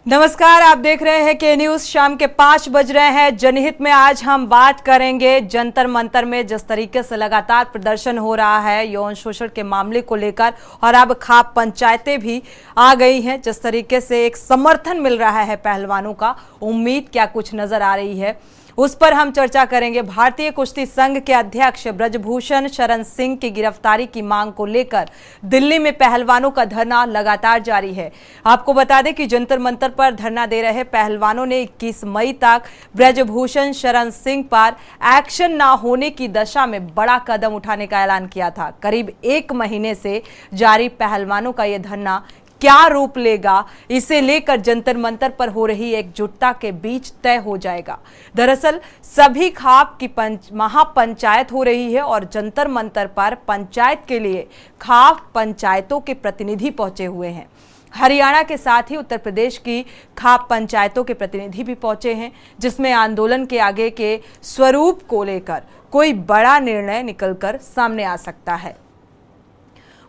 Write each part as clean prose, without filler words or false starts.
नमस्कार, आप देख रहे हैं के न्यूज। शाम के 5 बज रहे हैं। जनहित में आज हम बात करेंगे जंतर मंतर में जिस तरीके से लगातार प्रदर्शन हो रहा है यौन शोषण के मामले को लेकर, और अब खाप पंचायतें भी आ गई हैं, जिस तरीके से एक समर्थन मिल रहा है पहलवानों का, उम्मीद क्या कुछ नजर आ रही है, उस पर हम चर्चा करेंगे। भारतीय कुश्ती संघ के अध्यक्ष ब्रजभूषण शरण सिंह की गिरफ्तारी की मांग को लेकर दिल्ली में पहलवानों का धरना लगातार जारी है। आपको बता दें कि जंतर मंतर पर धरना दे रहे पहलवानों ने 21 मई तक ब्रजभूषण शरण सिंह पर एक्शन न होने की दशा में बड़ा कदम उठाने का ऐलान किया था। करीब 1 महीने से जारी पहलवानों का यह धरना क्या रूप लेगा, इसे लेकर जंतर मंतर पर हो रही एकजुटता के बीच तय हो जाएगा। दरअसल सभी खाप की महापंचायत हो रही है और जंतर मंतर पर पंचायत के लिए खाप पंचायतों के प्रतिनिधि पहुंचे हुए हैं। हरियाणा के साथ ही उत्तर प्रदेश की खाप पंचायतों के प्रतिनिधि भी पहुंचे हैं, जिसमें आंदोलन के आगे के स्वरूप को लेकर कोई बड़ा निर्णय निकलकर सामने आ सकता है।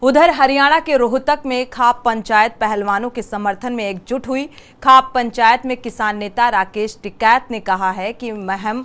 उधर हरियाणा के रोहतक में खाप पंचायत पहलवानों के समर्थन में एकजुट हुई। खाप पंचायत में किसान नेता राकेश टिकैत ने कहा है कि महम,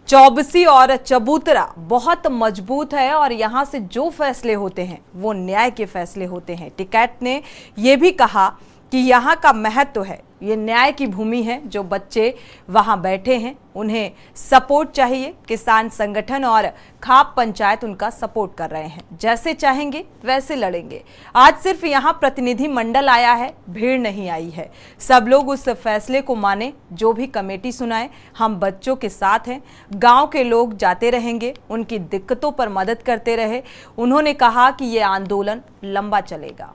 चौबसी और चबूतरा बहुत मजबूत है और यहां से जो फैसले होते हैं वो न्याय के फैसले होते हैं। टिकैत ने यह भी कहा कि यहाँ का महत्व है, ये न्याय की भूमि है। जो बच्चे वहां बैठे हैं उन्हें सपोर्ट चाहिए। किसान संगठन और खाप पंचायत उनका सपोर्ट कर रहे हैं, जैसे चाहेंगे वैसे लड़ेंगे। आज सिर्फ यहाँ प्रतिनिधि मंडल आया है, भीड़ नहीं आई है। सब लोग उस फैसले को माने जो भी कमेटी सुनाए। हम बच्चों के साथ हैं, गांव के लोग जाते रहेंगे, उनकी दिक्कतों पर मदद करते रहे। उन्होंने कहा कि ये आंदोलन लंबा चलेगा,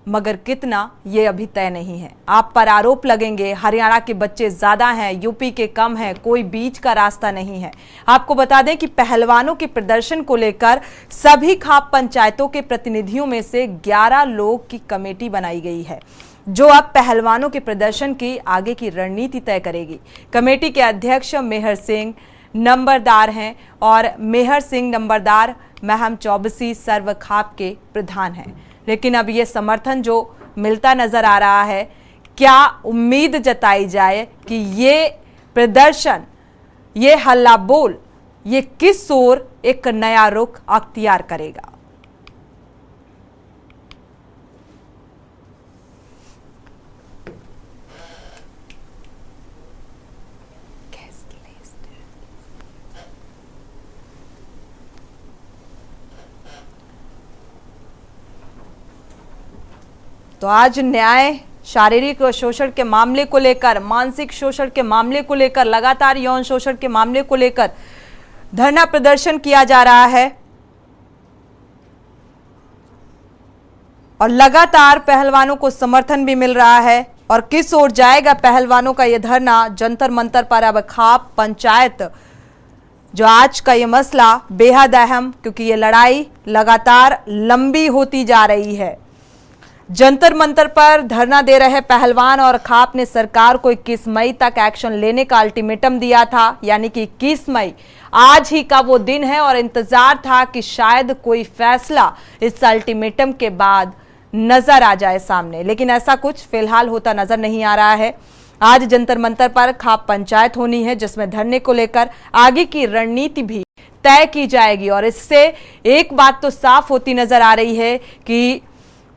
मगर कितना ये अभी तय नहीं है। आप पर आरोप लगेंगे हरियाणा के बच्चे ज्यादा हैं, यूपी के कम हैं, कोई बीच का रास्ता नहीं है। आपको बता दें कि पहलवानों के प्रदर्शन को लेकर सभी खाप पंचायतों के प्रतिनिधियों में से 11 लोग की कमेटी बनाई गई है, जो अब पहलवानों के प्रदर्शन की आगे की रणनीति तय करेगी। कमेटी के अध्यक्ष मेहर सिंह नंबरदार हैं और मेहर सिंह नंबरदार महम चौबसी सर्व खाप के प्रधान हैं। लेकिन अब ये समर्थन जो मिलता नजर आ रहा है, क्या उम्मीद जताई जाए कि ये प्रदर्शन, ये हल्ला बोल, ये किस ओर एक नया रुख अख्तियार करेगा। तो आज न्याय, शारीरिक शोषण के मामले को लेकर, मानसिक शोषण के मामले को लेकर, लगातार यौन शोषण के मामले को लेकर धरना प्रदर्शन किया जा रहा है और लगातार पहलवानों को समर्थन भी मिल रहा है। और किस ओर जाएगा पहलवानों का यह धरना जंतर मंतर पर। अब खाप पंचायत, जो आज का ये मसला बेहद अहम, क्योंकि ये लड़ाई लगातार लंबी होती जा रही है। जंतर मंतर पर धरना दे रहे पहलवान और खाप ने सरकार को 21 मई तक एक्शन लेने का अल्टीमेटम दिया था, यानी कि 21 मई आज ही का वो दिन है और इंतजार था कि शायद कोई फैसला इस अल्टीमेटम के बाद नजर आ जाए सामने, लेकिन ऐसा कुछ फिलहाल होता नजर नहीं आ रहा है। आज जंतर मंतर पर खाप पंचायत होनी है, जिसमें धरने को लेकर आगे की रणनीति भी तय की जाएगी। और इससे एक बात तो साफ होती नजर आ रही है कि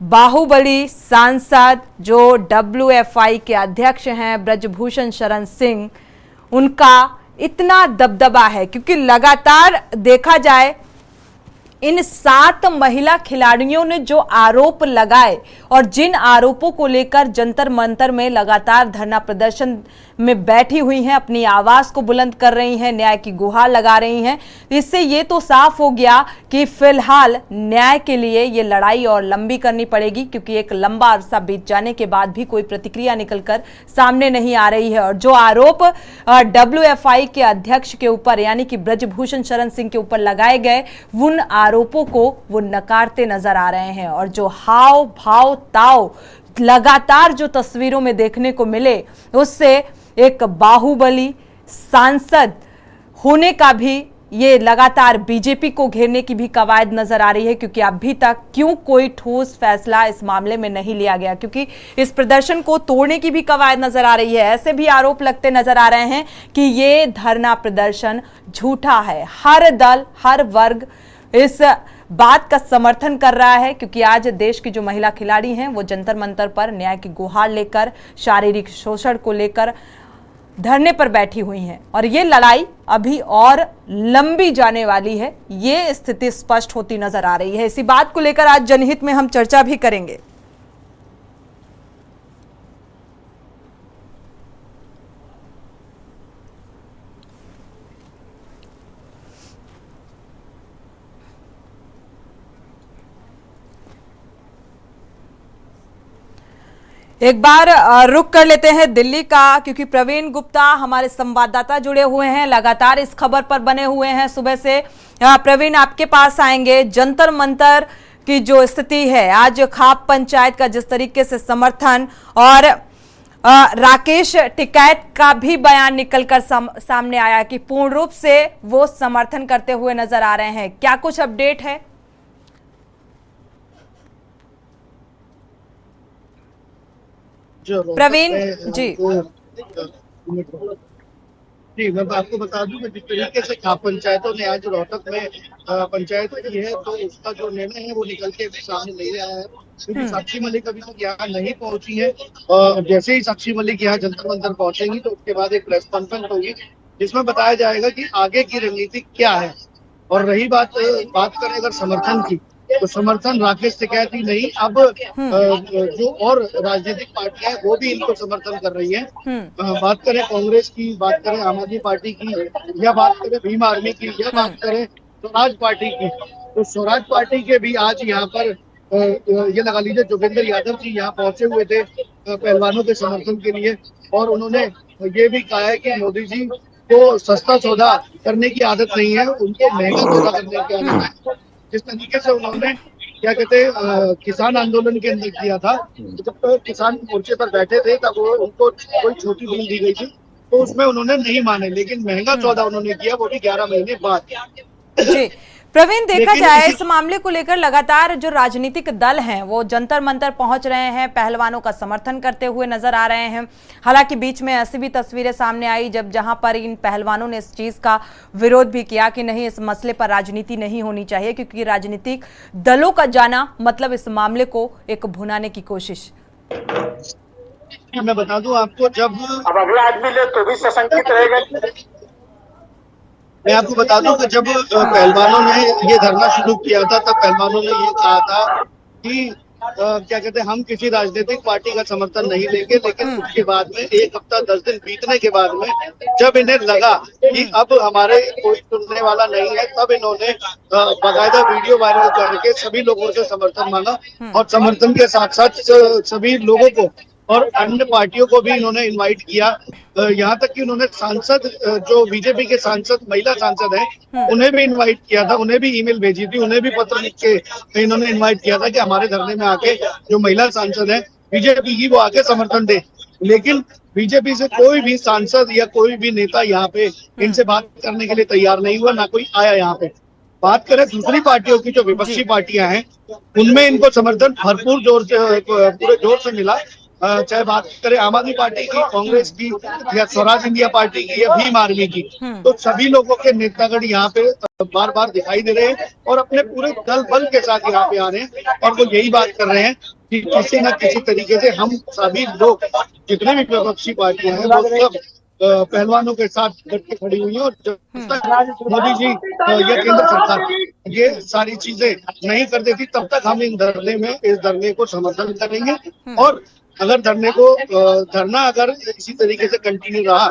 बाहुबली सांसद जो WFI के अध्यक्ष हैं ब्रजभूषण शरण सिंह, उनका इतना दबदबा है, क्योंकि लगातार देखा जाए इन 7 महिला खिलाड़ियों ने जो आरोप लगाए और जिन आरोपों को लेकर जंतर मंतर में लगातार धरना प्रदर्शन में बैठी हुई हैं, अपनी आवाज को बुलंद कर रही हैं, न्याय की गुहार लगा रही हैं, इससे ये तो साफ हो गया कि फिलहाल न्याय के लिए ये लड़ाई और लंबी करनी पड़ेगी, क्योंकि एक लंबा अरसा बीत जाने के बाद भी कोई प्रतिक्रिया निकलकर सामने नहीं आ रही है। और जो आरोप WFI के अध्यक्ष के ऊपर, यानी कि ब्रजभूषण शरण सिंह के ऊपर लगाए गए, उन आरोपों को वो नकारते नजर आ रहे हैं। और जो हाव भाव ताव लगातार जो तस्वीरों में देखने को मिले, उससे एक बाहुबली सांसद होने का भी ये लगातार बीजेपी को घेरने की भी कवायद नजर आ रही है, क्योंकि अभी तक क्यों कोई ठोस फैसला इस मामले में नहीं लिया गया, क्योंकि इस प्रदर्शन को तोड़ने की भी कवायद नजर आ रही है। ऐसे भी आरोप लगते नजर आ रहे हैं कि ये धरना प्रदर्शन झूठा है। हर दल, हर वर्ग इस बात का समर्थन कर रहा है, क्योंकि आज देश की जो महिला खिलाड़ी हैं वो जंतर मंतर पर न्याय की गुहार लेकर, शारीरिक शोषण को लेकर धरने पर बैठी हुई हैं और ये लड़ाई अभी और लंबी जाने वाली है। ये स्थिति स्पष्ट होती नजर आ रही है। इसी बात को लेकर आज जनहित में हम चर्चा भी करेंगे। एक बार रुक कर लेते हैं दिल्ली का, क्योंकि प्रवीण गुप्ता हमारे संवाददाता जुड़े हुए हैं, लगातार इस खबर पर बने हुए हैं सुबह से। प्रवीण, आपके पास आएंगे। जंतर मंतर की जो स्थिति है, आज खाप पंचायत का जिस तरीके से समर्थन और राकेश टिकैत का भी बयान निकलकर सामने आया कि पूर्ण रूप से वो समर्थन करते हुए नजर आ रहे हैं, क्या कुछ अपडेट है? प्रवीण जी। जी, मैं आपको बता दूं कि जिस तरीके से खाप पंचायतों ने आज रोहतक में पंचायत की है, तो उसका जो निर्णय है वो निकल के सामने नहीं आया है, क्योंकि साक्षी मलिक अभी तक यहाँ नहीं पहुंची है। और जैसे ही साक्षी मलिक यहाँ जंतर मंतर पहुंचेंगी तो उसके बाद एक प्रेस कॉन्फ्रेंस होगी जिसमें बताया जाएगा कि आगे की रणनीति क्या है। और रही बात करें अगर समर्थन की, तो समर्थन राकेश टिकैत ही नहीं, अब जो और राजनीतिक पार्टियां हैं वो भी इनको समर्थन कर रही हैं। बात करें कांग्रेस की, बात करें आम आदमी पार्टी की, या बात करें भीम आर्मी की, या बात करें स्वराज पार्टी की, तो स्वराज पार्टी के भी आज यहाँ पर ये लगा लीजिए जोगेंद्र यादव जी यहाँ पहुंचे हुए थे पहलवानों के समर्थन के लिए। और उन्होंने ये भी कहा है कि मोदी जी को सस्ता सौदा करने की आदत नहीं है, उनको महंगा सौदा करने की आदत है। जिस तरीके से उन्होंने क्या कहते हैं किसान आंदोलन के अंदर किया था, जब तो किसान मोर्चे पर बैठे थे तब उनको कोई छोटी डील दी गई थी, तो उसमें उन्होंने नहीं माने, लेकिन महंगा सौदा उन्होंने किया, वो भी 11 महीने बाद। जी प्रवीण, देखा जाए इस मामले को लेकर लगातार जो राजनीतिक दल हैं वो जंतर मंतर पहुंच रहे हैं, पहलवानों का समर्थन करते हुए नजर आ रहे हैं। हालांकि बीच में ऐसी भी तस्वीरें सामने आई जब जहां पर इन पहलवानों ने इस चीज का विरोध भी किया कि नहीं, इस मसले पर राजनीति नहीं होनी चाहिए, क्योंकि राजनीतिक दलों का जाना मतलब इस मामले को एक भुनाने की कोशिश। मैं बता दूं आपको, जब अब अगला आदमी ले तो भी सशंकित रहेगा। मैं आपको बता दूं कि जब पहलवानों ने ये धरना शुरू किया था, तब पहलवानों ने ये कहा था कि क्या कहते हैं, हम किसी राजनीतिक पार्टी का समर्थन नहीं लेंगे। लेकिन उसके बाद में 1 हफ्ता 10 दिन बीतने के बाद में जब इन्हें लगा कि अब हमारे कोई सुनने वाला नहीं है, तब इन्होंने बाकायदा वीडियो वायरल करके सभी लोगों से समर्थन मांगा। और समर्थन के साथ साथ सभी लोगों को और अन्य पार्टियों को भी इन्होंने इनवाइट किया। यहाँ तक कि उन्होंने सांसद, जो बीजेपी के सांसद, महिला सांसद हैं, उन्हें भी इनवाइट किया था, उन्हें भी ईमेल भेजी थी, उन्हें भी पत्र लिख के इन्होंने इनवाइट किया था कि हमारे धरने में आके जो महिला सांसद हैं बीजेपी की, वो आके समर्थन दे। लेकिन बीजेपी से कोई भी सांसद या कोई भी नेता यहाँ पे इनसे बात करने के लिए तैयार नहीं हुआ, ना कोई आया यहाँ पे। बात करें दूसरी पार्टियों की, जो विपक्षी पार्टियां हैं, उनमें इनको समर्थन भरपूर पूरे जोर से मिला। चाहे बात करें आम आदमी पार्टी की, कांग्रेस की, या स्वराज इंडिया पार्टी की, या भीम आर्मी की, तो सभी लोगों के नेतागण यहाँ पे बार बार दिखाई दे रहे हैं और अपने पूरे दल बल के साथ यहाँ पे आ रहे हैं। और वो यही बात कर रहे हैं कि किसी न किसी तरीके से हम सभी लोग, जितने भी विपक्षी पार्टियां हैं, वो सब पहलवानों के साथ डट के खड़ी हुई है। और जब तक मोदी जी या केंद्र सरकार ये सारी चीजें नहीं कर देती, तब तक हम इस धरने को समर्थन करेंगे। और अगर धरना अगर इसी तरीके से कंटिन्यू रहा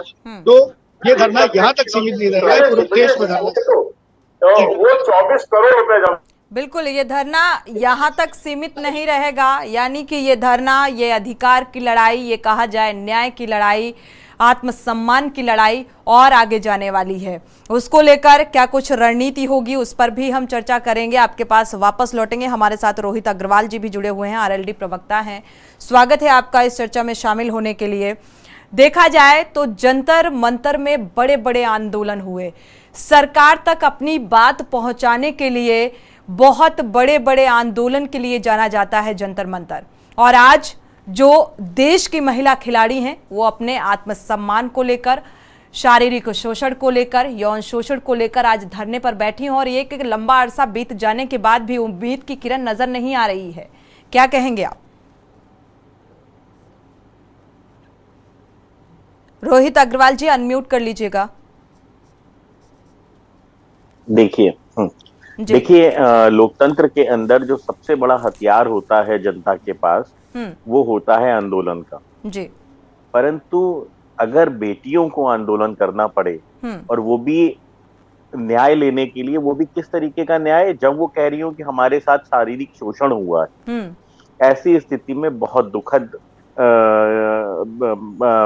तो ये धरना यहाँ तक सीमित नहीं रहेगा, पूरे देश में धरना। वो 24 करोड़ रुपए। बिल्कुल, ये धरना यहाँ तक सीमित नहीं रहेगा, यानी कि ये धरना, ये अधिकार की लड़ाई, ये कहा जाए न्याय की लड़ाई, आत्मसम्मान की लड़ाई और आगे जाने वाली है। उसको लेकर क्या कुछ रणनीति होगी, उस पर भी हम चर्चा करेंगे। आपके पास वापस लौटेंगे। हमारे साथ रोहित अग्रवाल जी भी जुड़े हुए हैं, आरएलडी प्रवक्ता हैं। स्वागत है आपका इस चर्चा में शामिल होने के लिए। देखा जाए तो जंतर मंतर में बड़े बड़े आंदोलन हुए, सरकार तक अपनी बात पहुंचाने के लिए बहुत बड़े बड़े आंदोलन के लिए जाना जाता है जंतर मंतर। और आज जो देश की महिला खिलाड़ी हैं वो अपने आत्मसम्मान को लेकर, शारीरिक शोषण को लेकर, यौन शोषण को लेकर आज धरने पर बैठी हैं। और एक लंबा अरसा बीत जाने के बाद भी उम्मीद की किरण नजर नहीं आ रही है। क्या कहेंगे आप? रोहित अग्रवाल जी, अनम्यूट कर लीजिएगा। देखिए लोकतंत्र के अंदर जो सबसे बड़ा हथियार होता है जनता के पास, वो होता है आंदोलन का जी। परंतु अगर बेटियों को आंदोलन करना पड़े और वो भी न्याय लेने के लिए, वो भी किस तरीके का न्याय, जब वो कह रही हो कि हमारे साथ शारीरिक शोषण हुआ है, ऐसी स्थिति में बहुत दुखद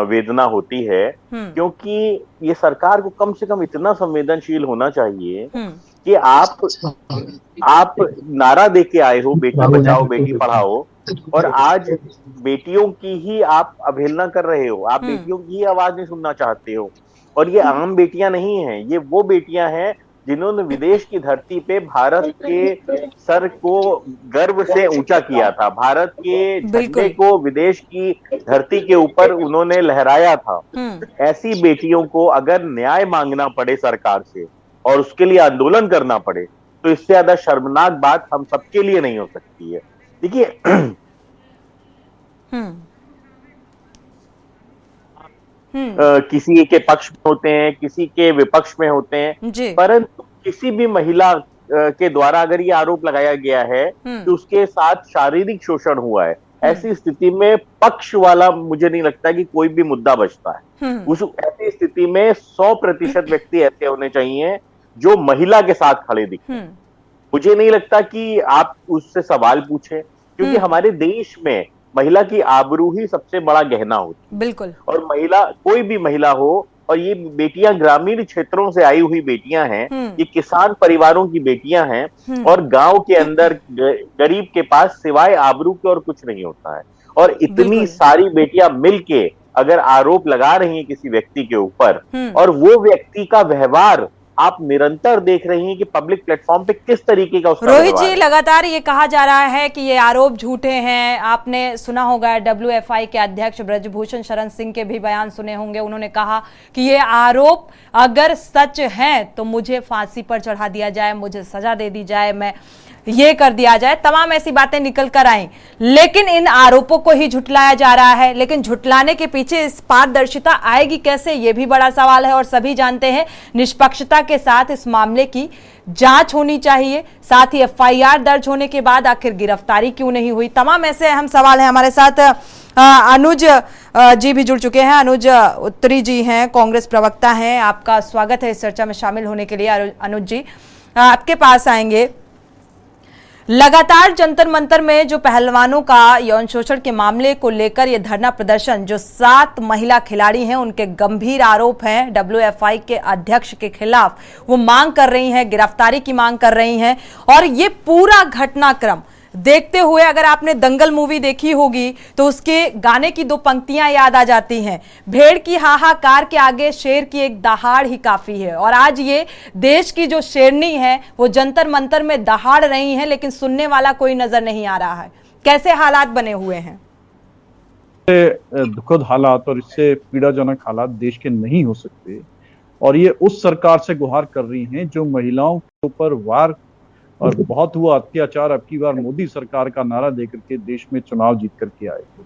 वेदना होती है। क्योंकि ये सरकार को कम से कम इतना संवेदनशील होना चाहिए कि आप नारा दे के आए हो बेटा बचाओ बेटी पढ़ाओ, और आज बेटियों की ही आप अवहेलना कर रहे हो, आप बेटियों की ही आवाज नहीं सुनना चाहते हो। और ये आम बेटियां नहीं हैं, ये वो बेटियां हैं जिन्होंने विदेश की धरती पे भारत के सर को गर्व से ऊंचा किया था, भारत के झंडे को विदेश की धरती के ऊपर उन्होंने लहराया था। ऐसी बेटियों को अगर न्याय मांगना पड़े सरकार से और उसके लिए आंदोलन करना पड़े, तो इससे ज्यादा शर्मनाक बात हम सबके लिए नहीं हो सकती है। देखिए किसी के पक्ष में होते हैं, किसी के विपक्ष में होते हैं, परंतु किसी भी महिला के द्वारा अगर ये आरोप लगाया गया है कि उसके साथ शारीरिक शोषण हुआ है, ऐसी स्थिति में पक्ष वाला मुझे नहीं लगता कि कोई भी मुद्दा बचता है। उस ऐसी स्थिति में 100% व्यक्ति ऐसे होने चाहिए जो महिला के साथ खड़े दिखें। मुझे नहीं लगता कि आप उससे सवाल पूछें, क्योंकि हमारे देश में महिला की आबरू ही सबसे बड़ा गहना होती है। बिल्कुल। और महिला, कोई भी महिला हो, और ये बेटियां ग्रामीण क्षेत्रों से आई हुई बेटियां हैं, ये किसान परिवारों की बेटियां हैं, और गांव के अंदर गरीब के पास सिवाय आबरू के और कुछ नहीं होता है। और इतनी सारी बेटियां मिलके अगर आरोप लगा रही हैं किसी व्यक्ति के ऊपर, और वो व्यक्ति का व्यवहार आप निरंतर देख रही हैं कि पब्लिक प्लेटफॉर्म पे किस तरीके का उसका रोहित जी, लगातार ये कहा जा रहा है कि ये आरोप झूठे हैं। आपने सुना होगा WFI के अध्यक्ष ब्रजभूषण शरण सिंह के भी बयान सुने होंगे। उन्होंने कहा कि ये आरोप अगर सच हैं तो मुझे फांसी पर चढ़ा दिया जाए, मुझे सजा दे दी जाए, मैं ये कर दिया जाए, तमाम ऐसी बातें निकल कर आई। लेकिन इन आरोपों को ही झुटलाया जा रहा है। लेकिन झुटलाने के पीछे इस पारदर्शिता आएगी कैसे, ये भी बड़ा सवाल है। और सभी जानते हैं निष्पक्षता के साथ इस मामले की जांच होनी चाहिए। साथ ही FIR दर्ज होने के बाद आखिर गिरफ्तारी क्यों नहीं हुई, तमाम ऐसे अहम सवाल हैं। हमारे साथ अनुज जी भी जुड़ चुके हैं। अनुज उत्तरी जी हैं, कांग्रेस प्रवक्ता हैं। आपका स्वागत है इस चर्चा में शामिल होने के लिए। अनुज जी, आपके पास आएंगे। लगातार जंतर मंतर में जो पहलवानों का यौन शोषण के मामले को लेकर ये धरना प्रदर्शन, जो 7 महिला खिलाड़ी हैं उनके गंभीर आरोप हैं WFI के अध्यक्ष के खिलाफ, वो मांग कर रही हैं, गिरफ्तारी की मांग कर रही हैं। और ये पूरा घटनाक्रम देखते हुए, अगर आपने दंगल मूवी देखी होगी तो उसके गाने की 2 पंक्तियां याद आ जाती हैं, भेड़ की हाहाकार के आगे शेर की एक दहाड़ ही काफी है। और आज ये देश की जो शेरनी है वो जंतर मंतर में दहाड़ रही हैं, लेकिन सुनने वाला कोई नजर नहीं आ रहा है। कैसे हालात बने हुए हैं? दुखद हालात और इससे पीड़ाजनक हालात देश के नहीं हो सकते। और ये उस सरकार से गुहार कर रही हैं जो महिलाओं के ऊपर वार और बहुत हुआ अत्याचार, अब की बार मोदी सरकार का नारा देकर के देश में चुनाव जीत करके आए थे,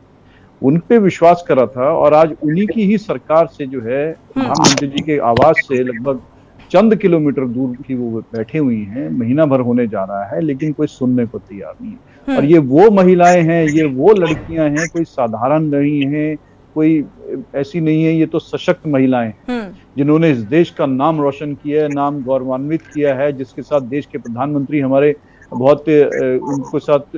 उन पे विश्वास करा था। और आज उन्हीं की ही सरकार से जो है प्रधानमंत्री जी के आवास से लगभग चंद किलोमीटर दूर की वो बैठे हुई हैं। महीना भर होने जा रहा है, लेकिन कोई सुनने को तैयार नहीं है। और ये वो महिलाएं हैं, ये वो लड़कियां हैं, कोई साधारण नहीं है, कोई ऐसी नहीं है, ये तो सशक्त महिलाएं हैं जिन्होंने इस देश का नाम रोशन किया है, नाम गौरवान्वित किया है, जिसके साथ देश के प्रधानमंत्री हमारे बहुत उनके साथ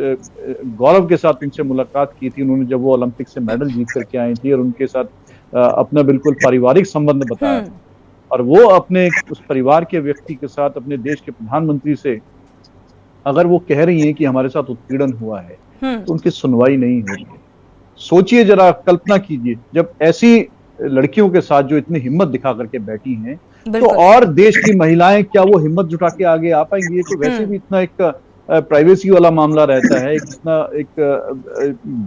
गौरव के साथ उनसे मुलाकात की थी। उन्होंने जब वो ओलंपिक से मेडल जीत करके आई थी और उनके साथ अपना बिल्कुल पारिवारिक संबंध बताया। और वो अपने उस परिवार के व्यक्ति के साथ, अपने देश के प्रधानमंत्री से अगर वो कह रही हैं कि हमारे साथ उत्पीड़न हुआ है, तो उनकी सुनवाई नहीं हो रही है। सोचिए जरा, कल्पना कीजिए, जब ऐसी लड़कियों के साथ जो इतनी हिम्मत दिखा करके बैठी हैं, तो और देश की महिलाएं क्या वो हिम्मत जुटा के आगे आ पाएंगी? ये तो वैसे भी इतना एक प्राइवेसी वाला मामला रहता है, इतना एक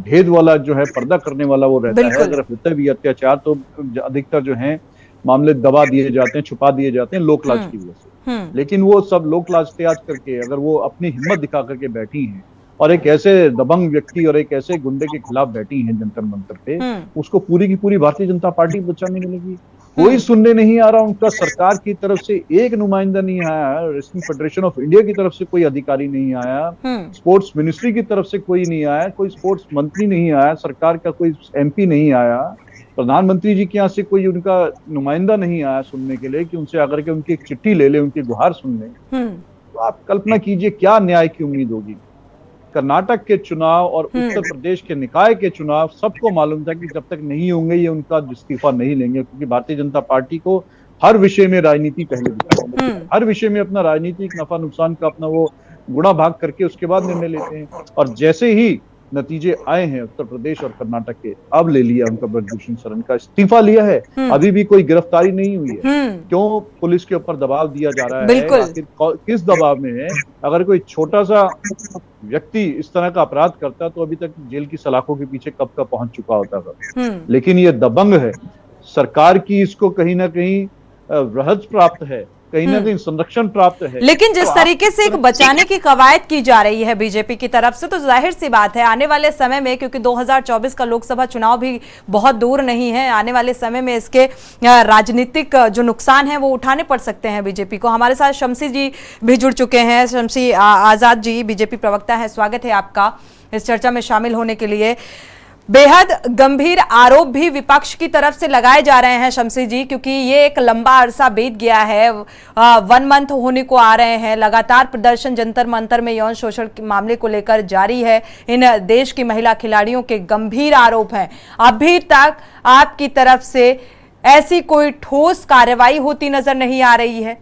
भेद वाला जो है, पर्दा करने वाला वो रहता है। अगर होता भी अत्याचार तो अधिकतर जो है मामले दबा दिए जाते हैं, छुपा दिए जाते हैं लोक लाज की वजह से। लेकिन वो सब लोक लाज त्याग करके अगर वो अपनी हिम्मत दिखा करके बैठी हैं और एक ऐसे दबंग व्यक्ति और एक ऐसे गुंडे के खिलाफ बैठी हैं जंतर मंतर पे, उसको पूरी की पूरी भारतीय जनता पार्टी बचाने मिलेगी। कोई सुनने नहीं आ रहा उनका, सरकार की तरफ से एक नुमाइंदा नहीं आया, रेसलिंग फेडरेशन ऑफ इंडिया की तरफ से कोई अधिकारी नहीं आया, स्पोर्ट्स मिनिस्ट्री की तरफ से कोई नहीं आया, कोई स्पोर्ट्स मंत्री नहीं आया, सरकार का कोई एमपी नहीं आया, प्रधानमंत्री जी के यहाँ से कोई उनका नुमाइंदा नहीं आया सुनने के लिए कि उनसे आकर के उनकी एक चिट्ठी ले ले, उनकी गुहार सुन ले। तो आप कल्पना कीजिए क्या न्याय की उम्मीद होगी। कर्नाटक के चुनाव और उत्तर प्रदेश के निकाय के चुनाव सबको मालूम था कि जब तक नहीं होंगे ये उनका इस्तीफा नहीं लेंगे, क्योंकि भारतीय जनता पार्टी को हर विषय में राजनीति पहले दिखाई, हर विषय में अपना राजनीतिक नफा नुकसान का अपना वो गुणा भाग करके उसके बाद निर्णय लेते हैं। और जैसे ही नतीजे आए हैं उत्तर प्रदेश और कर्नाटक के, अब ले लिया उनका ब्रजभूषण शरण का इस्तीफा लिया है, अभी भी कोई गिरफ्तारी नहीं हुई है। क्यों पुलिस के ऊपर दबाव दिया जा रहा है? आखिर किस दबाव में है? अगर कोई छोटा सा व्यक्ति इस तरह का अपराध करता तो अभी तक जेल की सलाखों के पीछे कब का पहुंच चुका होता था। लेकिन ये दबंग है, सरकार की इसको कहीं ना कहीं रहस्य प्राप्त है, कहीं ना कहीं संरक्षण प्राप्त है। लेकिन जिस तरीके से एक बचाने की कवायद की जा रही है बीजेपी की तरफ से, तो जाहिर सी बात है आने वाले समय में, क्योंकि 2024 का लोकसभा चुनाव भी बहुत दूर नहीं है, आने वाले समय में इसके राजनीतिक जो नुकसान है वो उठाने पड़ सकते हैं बीजेपी को। हमारे साथ शमसी जी भी जुड़ चुके हैं। शमसी आजाद जी बीजेपी प्रवक्ता है, स्वागत है आपका इस चर्चा में शामिल होने के लिए। बेहद गंभीर आरोप भी विपक्ष की तरफ से लगाए जा रहे हैं शमसी जी, क्योंकि ये एक लंबा अरसा बीत गया है, 1 मंथ होने को आ रहे हैं, लगातार प्रदर्शन जंतर मंतर में यौन शोषण के मामले को लेकर जारी है। इन देश की महिला खिलाड़ियों के गंभीर आरोप हैं। अभी तक आपकी तरफ से ऐसी कोई ठोस कार्रवाई होती नजर नहीं आ रही है,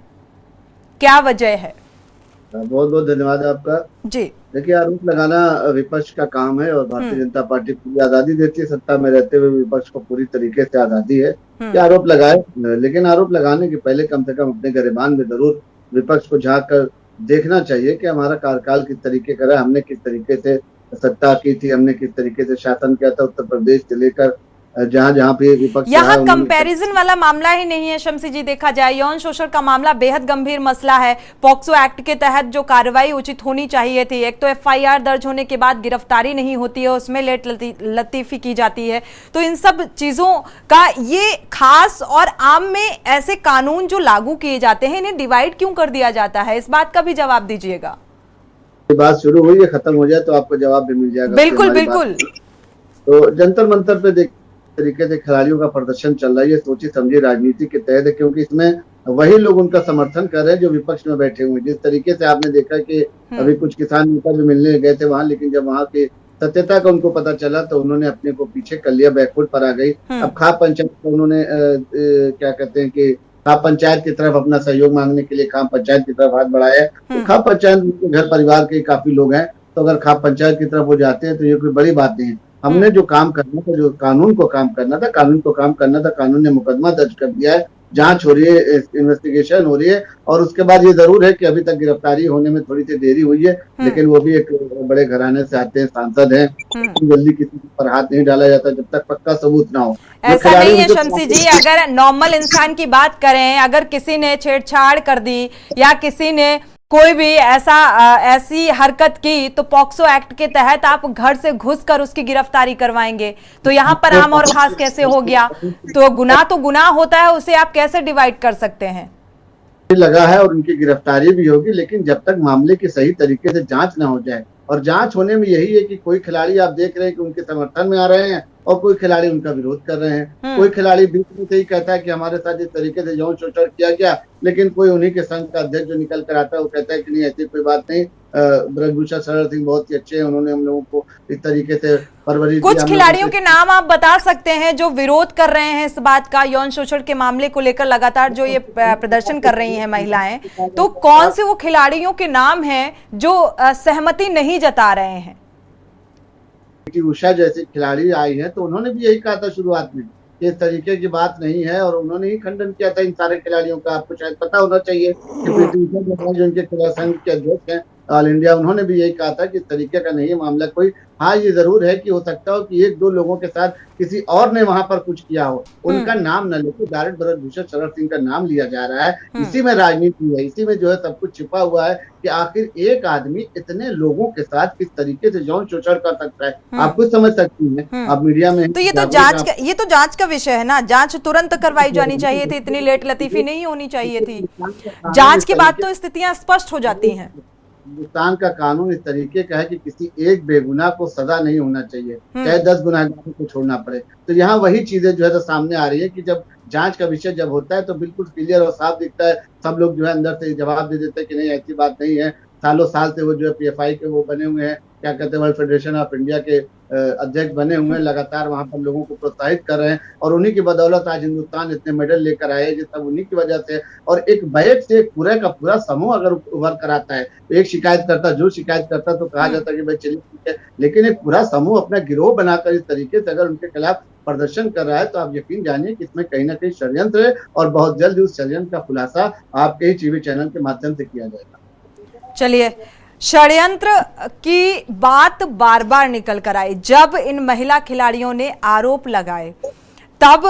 क्या वजह है? बहुत बहुत धन्यवाद आपका जी। देखिए, आरोप लगाना विपक्ष का काम है और भारतीय जनता पार्टी पूरी आजादी देती है, सत्ता में रहते हुए विपक्ष को पूरी तरीके से आजादी है कि आरोप लगाए। लेकिन आरोप लगाने के पहले कम से कम अपने गिरबान में जरूर विपक्ष को झांक कर देखना चाहिए कि हमारा कार्यकाल किस तरीके का रहा, हमने किस तरीके से सत्ता की थी, हमने किस तरीके से शासन किया था उत्तर प्रदेश से लेकर जहां जहां पे विपक्ष। यहाँ कंपैरिजन वाला मामला ही नहीं है शमसी जी, देखा जाए यौन शोषण का मामला बेहद गंभीर मसला है। पॉक्सो एक्ट के तहत जो कार्रवाई उचित होनी चाहिए थी, एक तो एफआईआर दर्ज होने के बाद गिरफ्तारी नहीं होती है, उसमें लेट लतीफी की जाती है। तो इन सब चीजों का ये खास और आम में ऐसे कानून जो लागू किए जाते हैं, इन्हें डिवाइड क्यों कर दिया जाता है? इस बात का भी जवाब दीजिएगा। बात शुरू हुई है, खत्म हो जाए तो आपको जवाब भी मिल जाएगा। बिल्कुल बिल्कुल। तो जंतर मंतर पे तरीके से खिलाड़ियों का प्रदर्शन चल रहा है, ये सोची समझी राजनीति के तहत है, क्योंकि इसमें वही लोग उनका समर्थन कर रहे हैं जो विपक्ष में बैठे हुए हैं। जिस तरीके से आपने देखा कि अभी कुछ किसान नेता भी मिलने गए थे वहां, लेकिन जब वहां की सत्यता का उनको पता चला तो उन्होंने अपने को पीछे कर लिया, बैकफुट पर आ गई। अब खाप पंचायत को उन्होंने क्या कहते हैं कि खाप पंचायत की तरफ अपना सहयोग मांगने के लिए खाप पंचायत की तरफ हाथ बढ़ाया है। तो खाप पंचायत घर परिवार के काफी लोग हैं, तो अगर खाप पंचायत की तरफ वो जाते हैं तो ये कोई बड़ी बात नहीं है। हमने जो काम करना था, जो कानून को काम करना था, कानून ने मुकदमा दर्ज कर दिया है, जांच हो रही है, इन्वेस्टिगेशन हो रही है। और उसके बाद ये जरूर है कि अभी तक गिरफ्तारी होने में थोड़ी सी देरी हुई है, लेकिन वो भी एक बड़े घराने से आते हैं, सांसद हैं, जल्दी किसी पर हाथ नहीं डाला जाता जब तक पक्का सबूत ना हो। ऐसा नहीं है शमसी जी, अगर नॉर्मल इंसान की बात करें, अगर किसी ने छेड़छाड़ कर दी या किसी ने कोई भी ऐसी हरकत की, तो पॉक्सो एक्ट के तहत आप घर से घुसकर उसकी गिरफ्तारी करवाएंगे। तो यहाँ पर आम और खास कैसे हो गया? तो गुनाह होता है, उसे आप कैसे डिवाइड कर सकते हैं? लगा है और उनकी गिरफ्तारी भी होगी, लेकिन जब तक मामले की सही तरीके से जांच ना हो जाए, और जांच होने में यही है कि कोई खिलाड़ी आप देख रहे हैं कि उनके समर्थन में आ रहे हैं और कोई खिलाड़ी उनका विरोध कर रहे हैं। कोई खिलाड़ी बीच में से ही कहता है कि हमारे साथ इस तरीके से यौन शोषण किया गया, लेकिन कोई उन्हीं के संघ का अध्यक्ष जो निकल कर आता है वो कहता है कि नहीं, ऐसी कोई बात नहीं, ब्रजभूषण शरण सिंह बहुत ही अच्छे हैं, उन्होंने हम लोगों को इस तरीके से परवरिश। कुछ खिलाड़ियों के नाम आप बता सकते हैं जो विरोध कर रहे हैं इस बात का, यौन शोषण के मामले को लेकर लगातार जो ये प्रदर्शन कर रही हैं महिलाएं, तो कौन से वो खिलाड़ियों के नाम हैं जो सहमति नहीं जता रहे हैं? उषा जैसे खिलाड़ी आई हैं तो उन्होंने भी यही कहा था शुरुआत में कि इस तरीके की बात नहीं है, और उन्होंने ही खंडन किया था इन सारे खिलाड़ियों का। आपको शायद पता होना चाहिए कि पीटी उषा जो उनके खिलाड़ी संघ के अध्यक्ष हैं ऑल इंडिया, उन्होंने भी यही कहा था कि इस तरीके का नहीं मामला कोई। हाँ, ये जरूर है कि हो सकता हो कि एक दो लोगों के साथ किसी और ने वहां पर कुछ किया हो, उनका नाम न लेके डायरेक्ट ब्रजभूषण शरण सिंह का नाम लिया जा रहा है। इसी में राजनीति है, इसी में जो है सब कुछ छिपा हुआ है कि आखिर एक आदमी इतने लोगों के साथ किस तरीके से यौन शोषण कर सकता है। आप कुछ समझ सकती हैं, आप मीडिया में। तो ये तो जांच का विषय है ना, जांच तुरंत करवाई जानी चाहिए थी, इतनी लेट लतीफी नहीं होनी चाहिए थी। जांच के बाद तो स्थितियां स्पष्ट हो जाती हैं। हिंदुस्तान का कानून इस तरीके का है कि किसी एक बेगुनाह को सजा नहीं होना चाहिए, चाहे 10 गुनाहगारों को छोड़ना पड़े। तो यहाँ वही चीजें जो है तो सामने आ रही है कि जब जांच का विषय जब होता है तो बिल्कुल क्लियर और साफ दिखता है। सब लोग जो है अंदर से जवाब दे देते हैं कि नहीं, ऐसी बात नहीं है। सालों साल से वो जो है PFI के वो बने हुए हैं, क्या कहते हैं, वर्ल्ड फेडरेशन ऑफ इंडिया के अध्यक्ष बने हुए हैं, लगातार वहां पर लोगों को प्रोत्साहित कर रहे हैं, और उन्हीं की बदौलत आज हिंदुस्तान इतने मेडल लेकर आए, ये सब उन्हीं की वजह से। और एक बैच से एक पूरा का पूरा समूह अगर उभर कर आता है, तो एक शिकायत करता, जो शिकायत करता तो कहा जाता कि भाई चलिए ठीक है, लेकिन एक पूरा समूह अपना गिरोह बनाकर इस तरीके से अगर उनके खिलाफ प्रदर्शन कर रहा है, तो आप यकीन जानिए कि इसमें कहीं ना कहीं षड्यंत्र है, और बहुत जल्द उस षड्यंत्र का खुलासा आपके ही टीवी चैनल के माध्यम से किया जाएगा। चलिए, षड्यंत्र की बात बार बार निकल कर आई। जब इन महिला खिलाड़ियों ने आरोप लगाए तब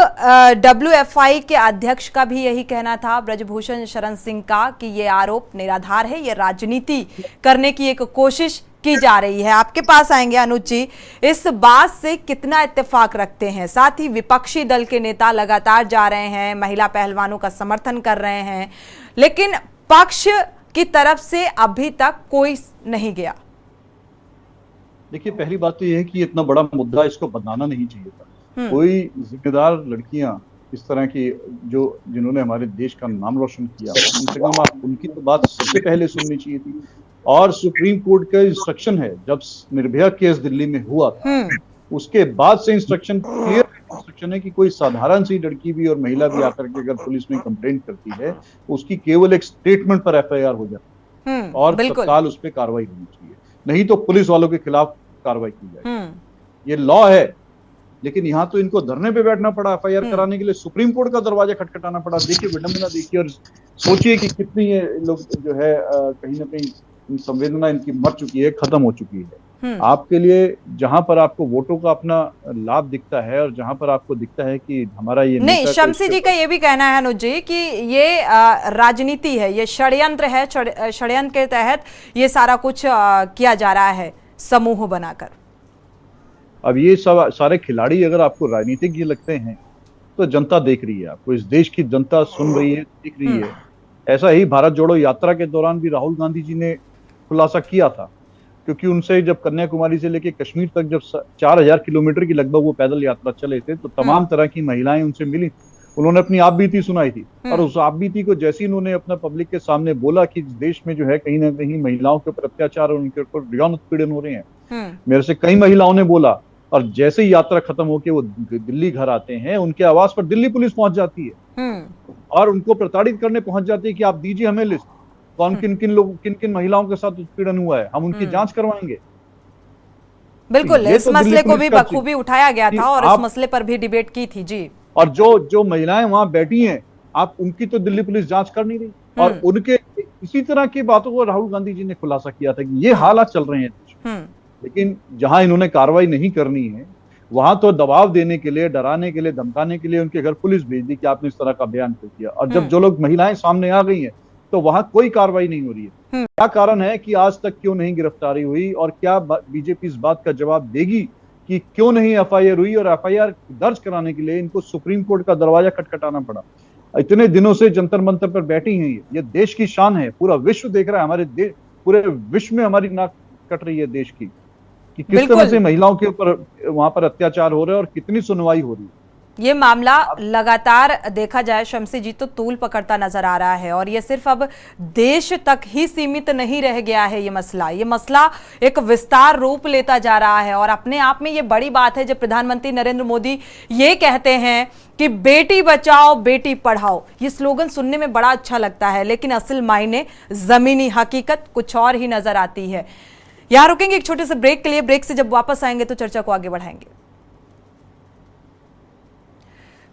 WFI के अध्यक्ष का भी यही कहना था, ब्रजभूषण शरण सिंह का, कि ये आरोप निराधार है, ये राजनीति करने की एक कोशिश की जा रही है। आपके पास आएंगे अनुज जी, इस बात से कितना इत्तेफाक रखते हैं? साथ ही विपक्षी दल के नेता लगातार जा रहे हैं, महिला पहलवानों का समर्थन कर रहे हैं, लेकिन पक्ष की तरफ से अभी तक कोई नहीं गया। देखिए, पहली बात तो यह है कि इतना बड़ा मुद्दा, इसको बनाना नहीं चाहिए था। कोई जिम्मेदार लड़कियां इस तरह की जिन्होंने हमारे देश का नाम रोशन किया, उनसे कम आप उनकी तो बात सबसे पहले सुननी चाहिए थी। और सुप्रीम कोर्ट का इंस्ट्रक्शन है, जब निर्भया केस दिल्ली में हुआ था, उसके बाद से इंस्ट्रक्शन क्लियर इंस्ट्रक्शन है कि कोई साधारण सी लड़की भी और महिला भी आकर के अगर पुलिस में कंप्लेंट करती है, उसकी केवल एक स्टेटमेंट पर FIR हो जाती है और तत्काल उस पर कार्रवाई होनी चाहिए, नहीं तो पुलिस वालों के खिलाफ कार्रवाई की जाए। ये लॉ है, लेकिन यहाँ तो इनको धरने पे बैठना पड़ा, FIR कराने के लिए सुप्रीम कोर्ट का दरवाजा खटखटाना पड़ा। देखिए विडंबना, देखिए, और सोचिए कि कितनी ये लोग जो है कहीं ना कहीं संवेदना इनकी मर चुकी है, खत्म हो चुकी है। आपके लिए जहां पर आपको वोटों का अपना लाभ दिखता है और जहां पर आपको दिखता है कि हमारा ये नहीं, शमसी जी का ये भी कहना है अनुज जी कि ये राजनीति है, ये षड्यंत्र है, षड्यंत्र के तहत ये सारा कुछ किया जा रहा है समूह बनाकर। अब ये सब सारे खिलाड़ी अगर आपको राजनीतिक ये लगते हैं तो जनता देख रही है, आपको इस देश की जनता सुन रही है, देख रही है। ऐसा ही भारत जोड़ो यात्रा के दौरान भी राहुल गांधी जी ने खुलासा किया था, क्योंकि उनसे जब कन्याकुमारी से लेकर कश्मीर तक जब 4000 किलोमीटर की लगभग वो पैदल यात्रा चले थे, तो तमाम तरह की महिलाएं उनसे मिली, उन्होंने अपनी आप बीती सुनाई थी। और उस आप बीती को जैसे ही उन्होंने अपना पब्लिक के सामने बोला कि देश में जो है कहीं ना कहीं महिलाओं के ऊपर अत्याचार और उनके ऊपर यौन उत्पीड़न हो रहे हैं, मेरे से कई महिलाओं ने बोला, और जैसे ही यात्रा खत्म होकर वो दिल्ली घर आते हैं, उनके आवास पर दिल्ली पुलिस पहुंच जाती है और उनको प्रताड़ित करने पहुंच जाती है कि आप दीजिए हमें लिस्ट, कौन किन किन महिलाओं के साथ उत्पीड़न हुआ है, हम उनकी जांच करवाएंगे। बिल्कुल, इस मसले को भी बखूबी उठाया गया था और इस मसले पर भी डिबेट की थी जी। और जो महिलाएं वहां बैठी हैं, आप उनकी तो दिल्ली पुलिस जांच कर नहीं रही, और उनके इसी तरह की बातों को राहुल गांधी जी ने खुलासा किया था कि ये हालात चल रहे हैं। लेकिन जहां इन्होंने कार्रवाई नहीं करनी है, वहां तो दबाव देने के लिए, डराने के लिए, धमकाने के लिए उनके घर पुलिस भेज दी कि आपने इस तरह का बयान क्यों किया। और जब जो लोग महिलाएं सामने आ गई हैं, तो वहां कोई कार्रवाई नहीं हो रही है। क्या कारण है कि आज तक क्यों नहीं गिरफ्तारी हुई, और क्या बीजेपी इस बात का जवाब देगी कि क्यों नहीं FIR हुई, और FIR दर्ज कराने के लिए इनको सुप्रीम कोर्ट का दरवाजा खटखटाना पड़ा। इतने दिनों से जंतर मंतर पर बैठी हैं, ये देश की शान है, पूरा विश्व देख रहा है, हमारे पूरे विश्व में हमारी नाक कट रही है देश की, कि किस तरह से महिलाओं के ऊपर वहां पर अत्याचार हो रहे हैं और कितनी सुनवाई हो रही है। ये मामला लगातार देखा जाए शमसी जी तो तूल पकड़ता नजर आ रहा है, और ये सिर्फ अब देश तक ही सीमित नहीं रह गया है। ये मसला एक विस्तार रूप लेता जा रहा है, और अपने आप में ये बड़ी बात है जब प्रधानमंत्री नरेंद्र मोदी ये कहते हैं कि बेटी बचाओ बेटी पढ़ाओ। ये स्लोगन सुनने में बड़ा अच्छा लगता है, लेकिन असल मायने जमीनी हकीकत कुछ और ही नजर आती है। यहां रुकेंगे एक छोटे से ब्रेक के लिए, ब्रेक से जब वापस आएंगे तो चर्चा को आगे बढ़ाएंगे।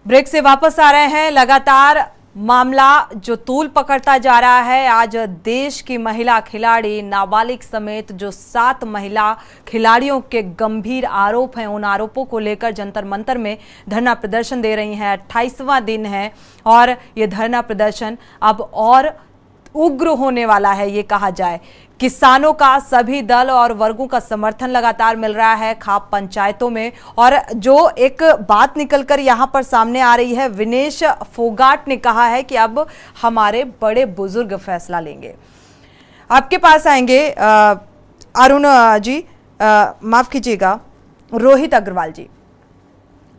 ब्रेक से वापस आ रहे हैं। लगातार मामला जो तूल पकड़ता जा रहा है। आज देश की महिला खिलाड़ी नाबालिग समेत जो 7 महिला खिलाड़ियों के गंभीर आरोप हैं, उन आरोपों को लेकर जंतर मंतर में धरना प्रदर्शन दे रही हैं। 28वां दिन है और ये धरना प्रदर्शन अब और उग्र होने वाला है, ये कहा जाए। किसानों का सभी दल और वर्गों का समर्थन लगातार मिल रहा है खाप पंचायतों में। और जो एक बात निकलकर यहाँ पर सामने आ रही है, विनेश फोगाट ने कहा है कि अब हमारे बड़े बुजुर्ग फैसला लेंगे। आपके पास आएंगे अरुण जी, माफ कीजिएगा, रोहित अग्रवाल जी।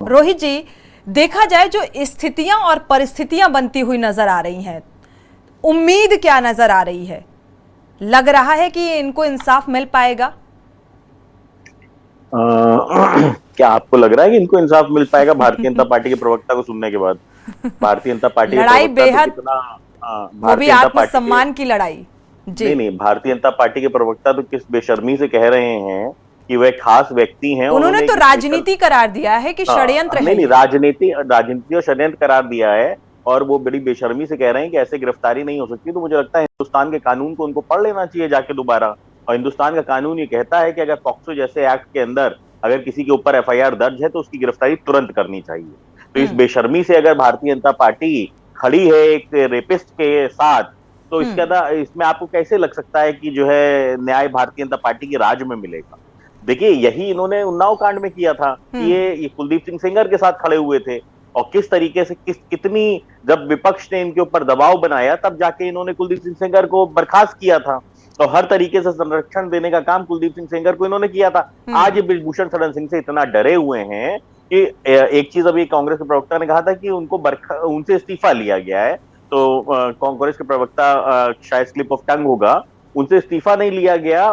रोहित जी, देखा जाए जो स्थितियां और परिस्थितियां बनती हुई नजर आ रही हैं, उम्मीद क्या नजर आ रही है? लग रहा है कि इनको इंसाफ मिल पाएगा? क्या आपको लग रहा है कि इनको इंसाफ मिल पाएगा? भारतीय जनता पार्टी के प्रवक्ता को सुनने के बाद भारतीय जनता पार्टी लड़ाई बेहद, वो भी आत्मसम्मान की लड़ाई जी। नहीं, भारतीय जनता पार्टी के प्रवक्ता तो किस बेशर्मी से कह रहे हैं कि वह खास व्यक्ति हैं। उन्होंने तो राजनीति करार दिया है कि षड्यंत्र है। नहीं, राजनीति और षड्यंत्र करार दिया है और वो बड़ी बेशर्मी से कह रहे हैं कि ऐसे गिरफ्तारी नहीं हो सकती। तो मुझे लगता है हिंदुस्तान के कानून को उनको पढ़ लेना चाहिए जाके दोबारा। और हिंदुस्तान का कानून ये कहता है कि अगर पॉक्सो जैसे एक्ट के अंदर अगर किसी के ऊपर एफआईआर दर्ज है तो उसकी गिरफ्तारी तुरंत करनी चाहिए। तो इस बेशर्मी से अगर भारतीय जनता पार्टी खड़ी है एक रेपिस्ट के साथ, तो इसमें आपको कैसे लग सकता है कि जो है न्याय भारतीय जनता पार्टी के राज में मिलेगा? देखिए, यही इन्होंने उन्नाव कांड में किया था कि ये कुलदीप सिंह सेंगर के साथ खड़े हुए थे और किस तरीके से कितनी जब विपक्ष ने इनके ऊपर दबाव बनाया तब जाके इन्होंने कुलदीप सिंह सेंगर को बर्खास्त किया था। तो हर तरीके से संरक्षण देने का काम कुलदीप सिंह सेंगर को इन्होंने किया था। आज ब्रिजभूषण शरण सिंह से इतना डरे हुए हैं कि एक चीज अभी कांग्रेस के प्रवक्ता ने कहा था कि उनसे इस्तीफा लिया गया है। तो कांग्रेस के प्रवक्ता शायद स्लिप ऑफ टंग होगा, उनसे इस्तीफा नहीं लिया गया।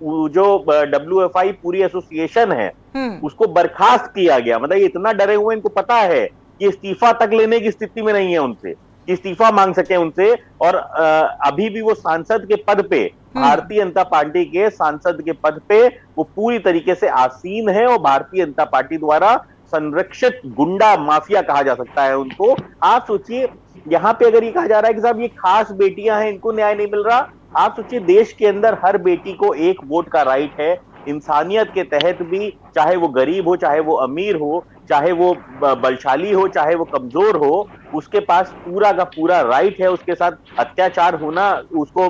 जो WFI पूरी एसोसिएशन है उसको बर्खास्त किया गया। मतलब ये इतना डरे हुए, इनको पता है कि इस्तीफा तक लेने की स्थिति में नहीं है उनसे, इस्तीफा मांग सके उनसे। और अभी भी वो सांसद के पद पे, भारतीय जनता पार्टी के सांसद के पद पे वो पूरी तरीके से आसीन है और भारतीय जनता पार्टी द्वारा संरक्षित गुंडा माफिया कहा जा सकता है उनको। आप सोचिए, यहाँ पे अगर ये कहा जा रहा है कि साहब ये खास बेटियां हैं, इनको न्याय नहीं मिल रहा। आप सोचिए, देश के अंदर हर बेटी को 1 वोट का राइट है। इंसानियत के तहत भी, चाहे वो गरीब हो, चाहे वो अमीर हो, चाहे वो बलशाली हो, चाहे वो कमजोर हो, उसके पास पूरा का पूरा राइट है। उसके साथ अत्याचार होना, उसको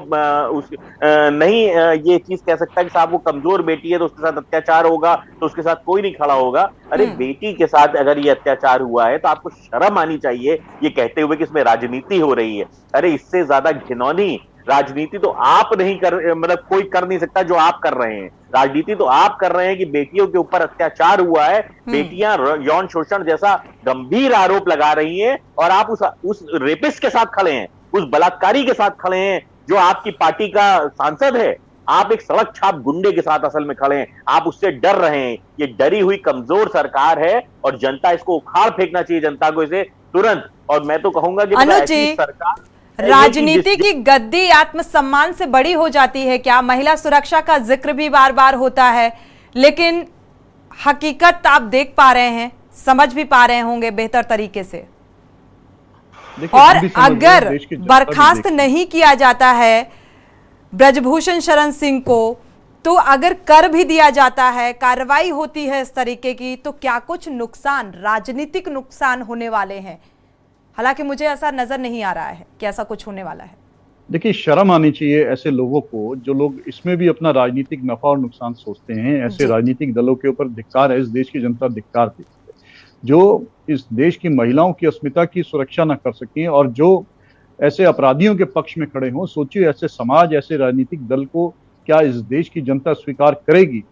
नहीं ये चीज कह सकता है कि साहब वो कमजोर बेटी है तो उसके साथ अत्याचार होगा तो उसके साथ कोई नहीं खड़ा होगा। अरे बेटी के साथ अगर ये अत्याचार हुआ है तो आपको शर्म आनी चाहिए ये कहते हुए कि इसमें राजनीति हो रही है। अरे इससे ज्यादा घिनौनी राजनीति तो आप नहीं मतलब कोई कर नहीं सकता जो आप कर रहे हैं। राजनीति तो आप कर रहे हैं कि बेटियों के ऊपर अत्याचार हुआ है, बेटियां यौन शोषण जैसा गंभीर आरोप लगा रही हैं और आप उस रेपिस्ट के साथ खड़े हैं, उस बलात्कारी के साथ खड़े हैं जो आपकी पार्टी का सांसद है। आप एक सड़क छाप गुंडे के साथ असल में खड़े हैं, आप उससे डर रहे हैं। ये डरी हुई कमजोर सरकार है और जनता इसको उखाड़ फेंकना चाहिए, जनता को इसे तुरंत। और मैं तो कहूंगा कि ऐसी सरकार, राजनीति की गद्दी आत्मसम्मान से बड़ी हो जाती है क्या? महिला सुरक्षा का जिक्र भी बार बार होता है, लेकिन हकीकत आप देख पा रहे हैं, समझ भी पा रहे होंगे बेहतर तरीके से। और अगर बर्खास्त नहीं किया जाता है ब्रजभूषण शरण सिंह को, तो अगर कर भी दिया जाता है, कार्रवाई होती है इस तरीके की, तो क्या कुछ नुकसान, राजनीतिक नुकसान होने वाले हैं? हालांकि मुझे ऐसा नजर नहीं आ रहा है कि ऐसा कुछ होने वाला है। देखिए, शर्म आनी चाहिए ऐसे लोगों को जो लोग इसमें भी अपना राजनीतिक नफा और नुकसान सोचते हैं। ऐसे राजनीतिक दलों के ऊपर धिक्कार है। इस देश की जनता धिक्कार देती है जो इस देश की महिलाओं की अस्मिता की सुरक्षा न कर सकें और जो ऐसे अपराधियों के पक्ष में खड़े हों। सोचिए, ऐसे समाज, ऐसे राजनीतिक दल को क्या इस देश की जनता स्वीकार करेगी?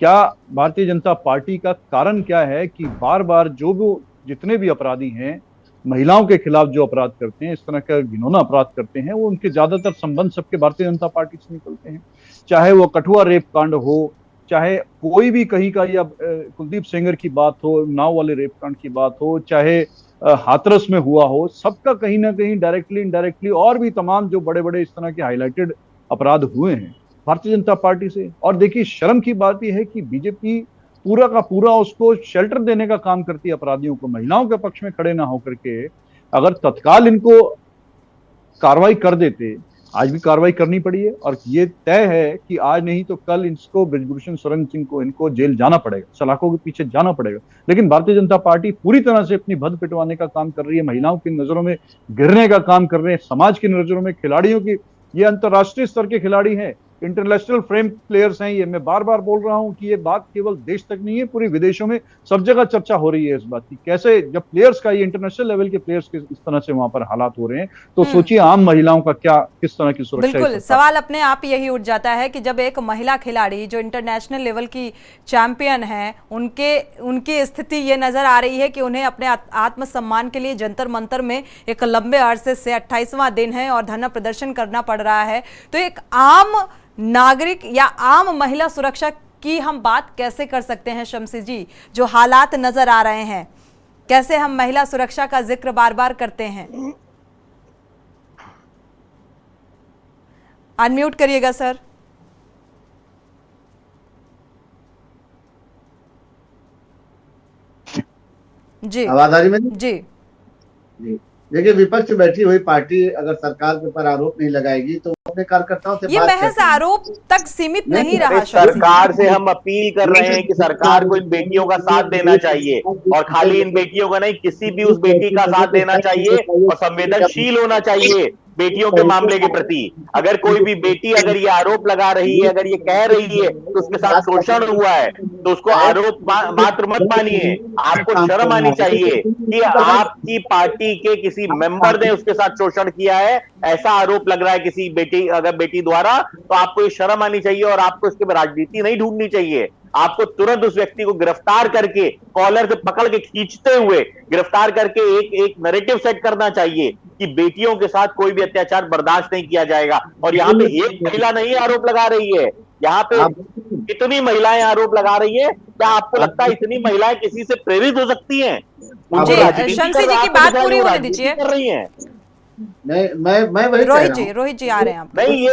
क्या भारतीय जनता पार्टी का कारण क्या है कि बार बार जितने भी अपराधी हैं, महिलाओं के खिलाफ जो अपराध करते हैं, इस तरह का घिनौना अपराध करते हैं, वो उनके ज्यादातर संबंध सबके भारतीय जनता पार्टी से निकलते हैं। चाहे वो कठुआ रेप कांड हो, चाहे कोई भी कहीं का, या कुलदीप सेंगर की बात हो, उन्नाव वाले रेप कांड की बात हो, चाहे हाथरस में हुआ हो, सबका कहीं ना कहीं डायरेक्टली इनडायरेक्टली और भी तमाम जो बड़े बड़े इस तरह के हाईलाइटेड अपराध हुए हैं भारतीय जनता पार्टी से। और देखिए, शर्म की बात यह है कि बीजेपी पूरा का पूरा उसको शेल्टर देने का काम करती है अपराधियों को, महिलाओं के पक्ष में खड़े ना होकर के अगर तत्काल इनको कार्रवाई कर देते। आज भी कार्रवाई करनी पड़ी है और ये तय है कि आज नहीं तो कल इसको बृजभूषण शरण सिंह को इनको जेल जाना पड़ेगा, सलाखों के पीछे जाना पड़ेगा। लेकिन भारतीय जनता पार्टी पूरी तरह से अपनी भद्द पिटवाने का काम कर रही है, महिलाओं की नजरों में गिरने का काम कर रहे हैं, समाज की नजरों में खिलाड़ियों की, ये अंतर्राष्ट्रीय स्तर के खिलाड़ी हैं, इंटरनेशनल फ्रेम प्लेयर्स हैं। ये मैं बार बार बोल रहा हूं कि ये बात केवल देश तक नहीं है, पूरी विदेशों में सब जगह चर्चा हो रही है इस बात की। कैसे जब प्लेयर्स का, ये इंटरनेशनल लेवल के प्लेयर्स के इस तरह से वहां पर हालात हो रहे हैं, तो सोचिए आम महिलाओं का क्या, किस तरह की सुरक्षा। बिल्कुल, सवाल अपने आप यही उठ जाता है कि जब एक महिला खिलाड़ी जो इंटरनेशनल लेवल की चैंपियन है, उनकी स्थिति ये नजर आ रही है कि उन्हें अपने आत्मसम्मान के लिए जंतर मंतर में एक लंबे अरसे से 28वां दिन है और धरना प्रदर्शन करना पड़ रहा है, तो एक आम नागरिक या आम महिला सुरक्षा की हम बात कैसे कर सकते हैं शमसी जी? जो हालात नजर आ रहे हैं, कैसे हम महिला सुरक्षा का जिक्र बार बार करते हैं? अनम्यूट करिएगा सर। जी आवाज आ रही मेरी? जी जी, देखिए विपक्ष बैठी हुई पार्टी अगर सरकार के ऊपर आरोप नहीं लगाएगी तो अपने कार्यकर्ताओं से ये बात महज करती है। आरोप तक सीमित नहीं रहा। सरकार से हम अपील कर रहे हैं कि सरकार को इन बेटियों का साथ देना चाहिए, और खाली इन बेटियों का नहीं, किसी भी उस बेटी का साथ देना चाहिए और संवेदनशील होना चाहिए बेटियों के मामले के प्रति। अगर कोई भी बेटी अगर ये आरोप लगा रही है, अगर ये कह रही है तो उसके साथ शोषण हुआ है, तो उसको आरोप मात्र मत मानिए। आपको शर्म आनी चाहिए कि आपकी पार्टी के किसी मेंबर ने उसके साथ शोषण किया है, ऐसा आरोप लग रहा है किसी बेटी, अगर बेटी द्वारा, तो आपको ये शर्म आनी चाहिए और आपको इसके राजनीति नहीं ढूंढनी चाहिए। आपको तुरंत उस व्यक्ति को गिरफ्तार करके, कॉलर से पकड़ के खींचते हुए गिरफ्तार करके एक नैरेटिव सेट करना चाहिए कि बेटियों के साथ कोई भी अत्याचार बर्दाश्त नहीं किया जाएगा। और यहाँ पे एक महिला नहीं आरोप लगा रही है, यहाँ पे इतनी महिलाएं आरोप लगा रही है। क्या आपको लगता है इतनी महिलाएं किसी से प्रेरित हो सकती हैं? शमसी जी की बात पूरी होने दीजिए। कर रही हैं। मैं वही रोहित जी आ रहे हैं आप। नहीं,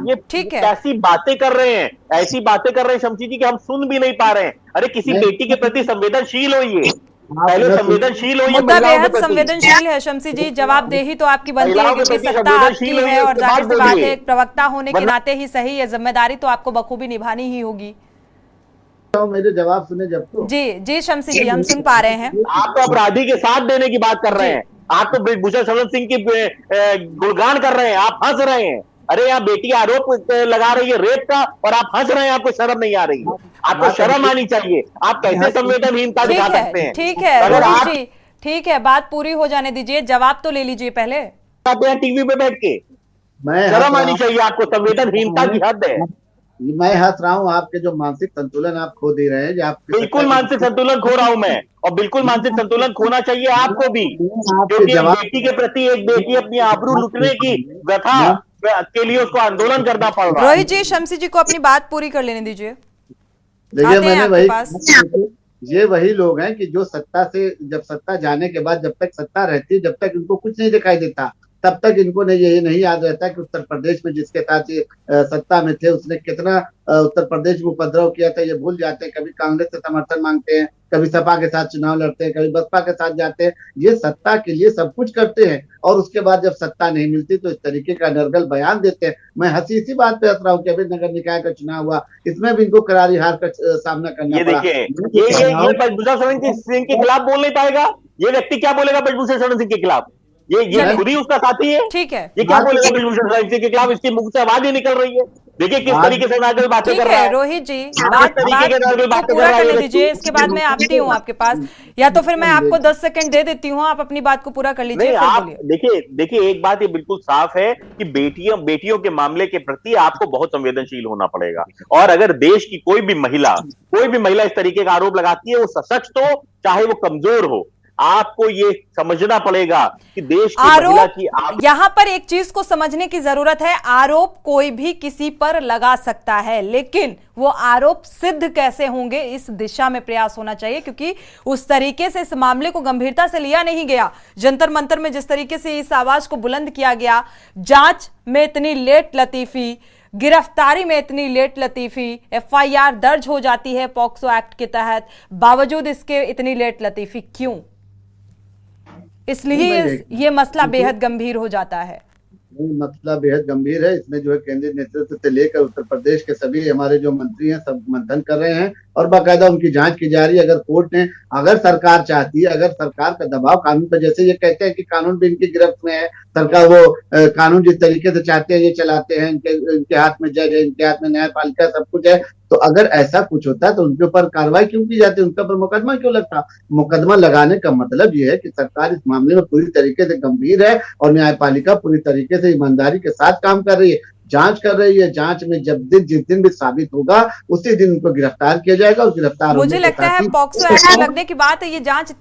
ये ठीक है, कैसी बातें कर रहे हैं, ऐसी बातें कर रहे हैं शमसी जी कि हम सुन भी नहीं पा रहे हैं। अरे किसी बेटी के प्रति संवेदनशील होइए, पहले संवेदनशील होइए। मुद्दा बेहद संवेदनशील है शमसी जी, जवाबदेही तो आपकी बनती है क्योंकि सत्ता आपकी है और जाहिर सी बात है एक प्रवक्ता होने के नाते ही सही है, जिम्मेदारी तो आपको बखूबी निभानी ही होगी। मेरे जवाब सुने जब तो। जी शमसी जी, हम सुन पा रहे हैं। आप तो अपराधी के साथ देने की बात कर रहे हैं, आप तो बृजभूषण शरण सिंह की गुणगान कर रहे हैं, आप हंस रहे हैं। अरे यहाँ बेटी आरोप लगा रही है रेप का और आप हंस रहे हैं, आपको शर्म नहीं आ रही है? आपको शर्म आनी चाहिए। आप कैसे संवेदनहीनता दिखा सकते हैं? ठीक है रोहित जी, ठीक है, बात पूरी हो जाने दीजिए, जवाब तो ले लीजिए पहले। टीवी पे बैठ के शर्म आनी चाहिए आपको, संवेदनहीनता की हद है। मैं हंस रहा हूँ, आपके जो मानसिक संतुलन आप खो दे रहे हैं। बिल्कुल मानसिक संतुलन खो रहा हूं मैं, और बिल्कुल मानसिक संतुलन खोना चाहिए आपको भी, क्योंकि बेटी के प्रति एक बेटी अपनी आबरू लुटने की व्यथा के लिए उसको आंदोलन करना पड़ रहा है। रोहित जी, शमसी जी को अपनी बात पूरी कर लेने दीजिए। देखिए ये वही लोग हैं कि जो सत्ता से, जब सत्ता जाने के बाद, जब तक सत्ता रहती है, जब तक इनको कुछ नहीं दिखाई देता, तब तक इनको ये नहीं याद रहता कि उत्तर प्रदेश में जिसके साथ ये सत्ता में थे उसने कितना उत्तर प्रदेश में उपद्रव किया था, ये भूल जाते हैं। कभी कांग्रेस से समर्थन मांगते हैं, कभी सपा के साथ चुनाव लड़ते हैं, कभी बसपा के साथ जाते हैं। ये सत्ता के लिए सब कुछ करते हैं और उसके बाद जब सत्ता नहीं मिलती तो इस तरीके का नर्गल बयान देते हैं। मैं इसी बात पे हंस रहा हूँ कि अभी नगर निकाय का चुनाव हुआ, इसमें भी इनको करारी हार का सामना करना पड़ा। ये बृजभूषण शरण सिंह के खिलाफ बोल नहीं पाएगा ये व्यक्ति, क्या बोलेगा बृजभूषण शरण सिंह के खिलाफ? ये खुद ही उसका साथी है। ठीक है, ये क्या बोलेगा बृजभूषण शरण सिंह के खिलाफ? इसकी मुख से आवाज ही निकल रही है। देखिए किस तरीके से नागरिक बातें कर रहा है। रोहित जी, बात पूरा करने दीजिए, इसके बाद मैं आती हूँ आपके पास, या तो फिर मैं आपको 10 सेकंड दे देती हूँ, आप अपनी बात को पूरा कर लीजिए। आप देखिए एक बात ये बिल्कुल साफ है कि बेटियों के मामले के प्रति आपको बहुत संवेदनशील होना पड़ेगा। और अगर देश की कोई भी महिला इस तरीके का आरोप लगाती है, वो सशक्त हो चाहे वो कमजोर हो, आपको ये समझना पड़ेगा कि देश की महिला की यहां पर एक चीज को समझने की जरूरत है। आरोप कोई भी किसी पर लगा सकता है, लेकिन वो आरोप सिद्ध कैसे होंगे, इस दिशा में प्रयास होना चाहिए, क्योंकि उस तरीके से इस मामले को गंभीरता से लिया नहीं गया। जंतर मंतर में जिस तरीके से इस आवाज को बुलंद किया गया, जांच में इतनी लेट लतीफी, गिरफ्तारी में इतनी लेट लतीफी, एफआईआर दर्ज हो जाती है पॉक्सो एक्ट के तहत, बावजूद इसके इतनी लेट लतीफी क्यों? इसलिए ये मसला बेहद गंभीर हो जाता है। मसला बेहद गंभीर है। इसमें जो है केंद्रीय नेतृत्व से लेकर उत्तर प्रदेश के सभी हमारे जो मंत्री हैं सब मंथन कर रहे हैं और बाकायदा उनकी जांच की जा रही है। अगर कोर्ट ने, अगर सरकार चाहती है, अगर सरकार का दबाव कानून पर, जैसे ये कहते हैं कि कानून भी इनकी गिरफ्त में है, सरकार वो कानून जिस तरीके से चाहते हैं ये चलाते हैं, इनके हाथ में जज है, इनके हाथ में न्यायपालिका, सब कुछ है, तो अगर ऐसा कुछ होता है तो उनके ऊपर कार्रवाई क्यों की जाती है, उनके ऊपर मुकदमा क्यों लगता? मुकदमा लगाने का मतलब ये है कि सरकार इस मामले में पूरी तरीके से गंभीर है और न्यायपालिका पूरी तरीके से ईमानदारी के साथ काम कर रही है, जांच कर रही है। जांच में जिस दिन भी साबित होगा उसी दिन उनको गिरफ्तार किया जाएगा और गिरफ्तार मुझे लगता है पॉक्सो एक्ट लगने की बात है, ये जांच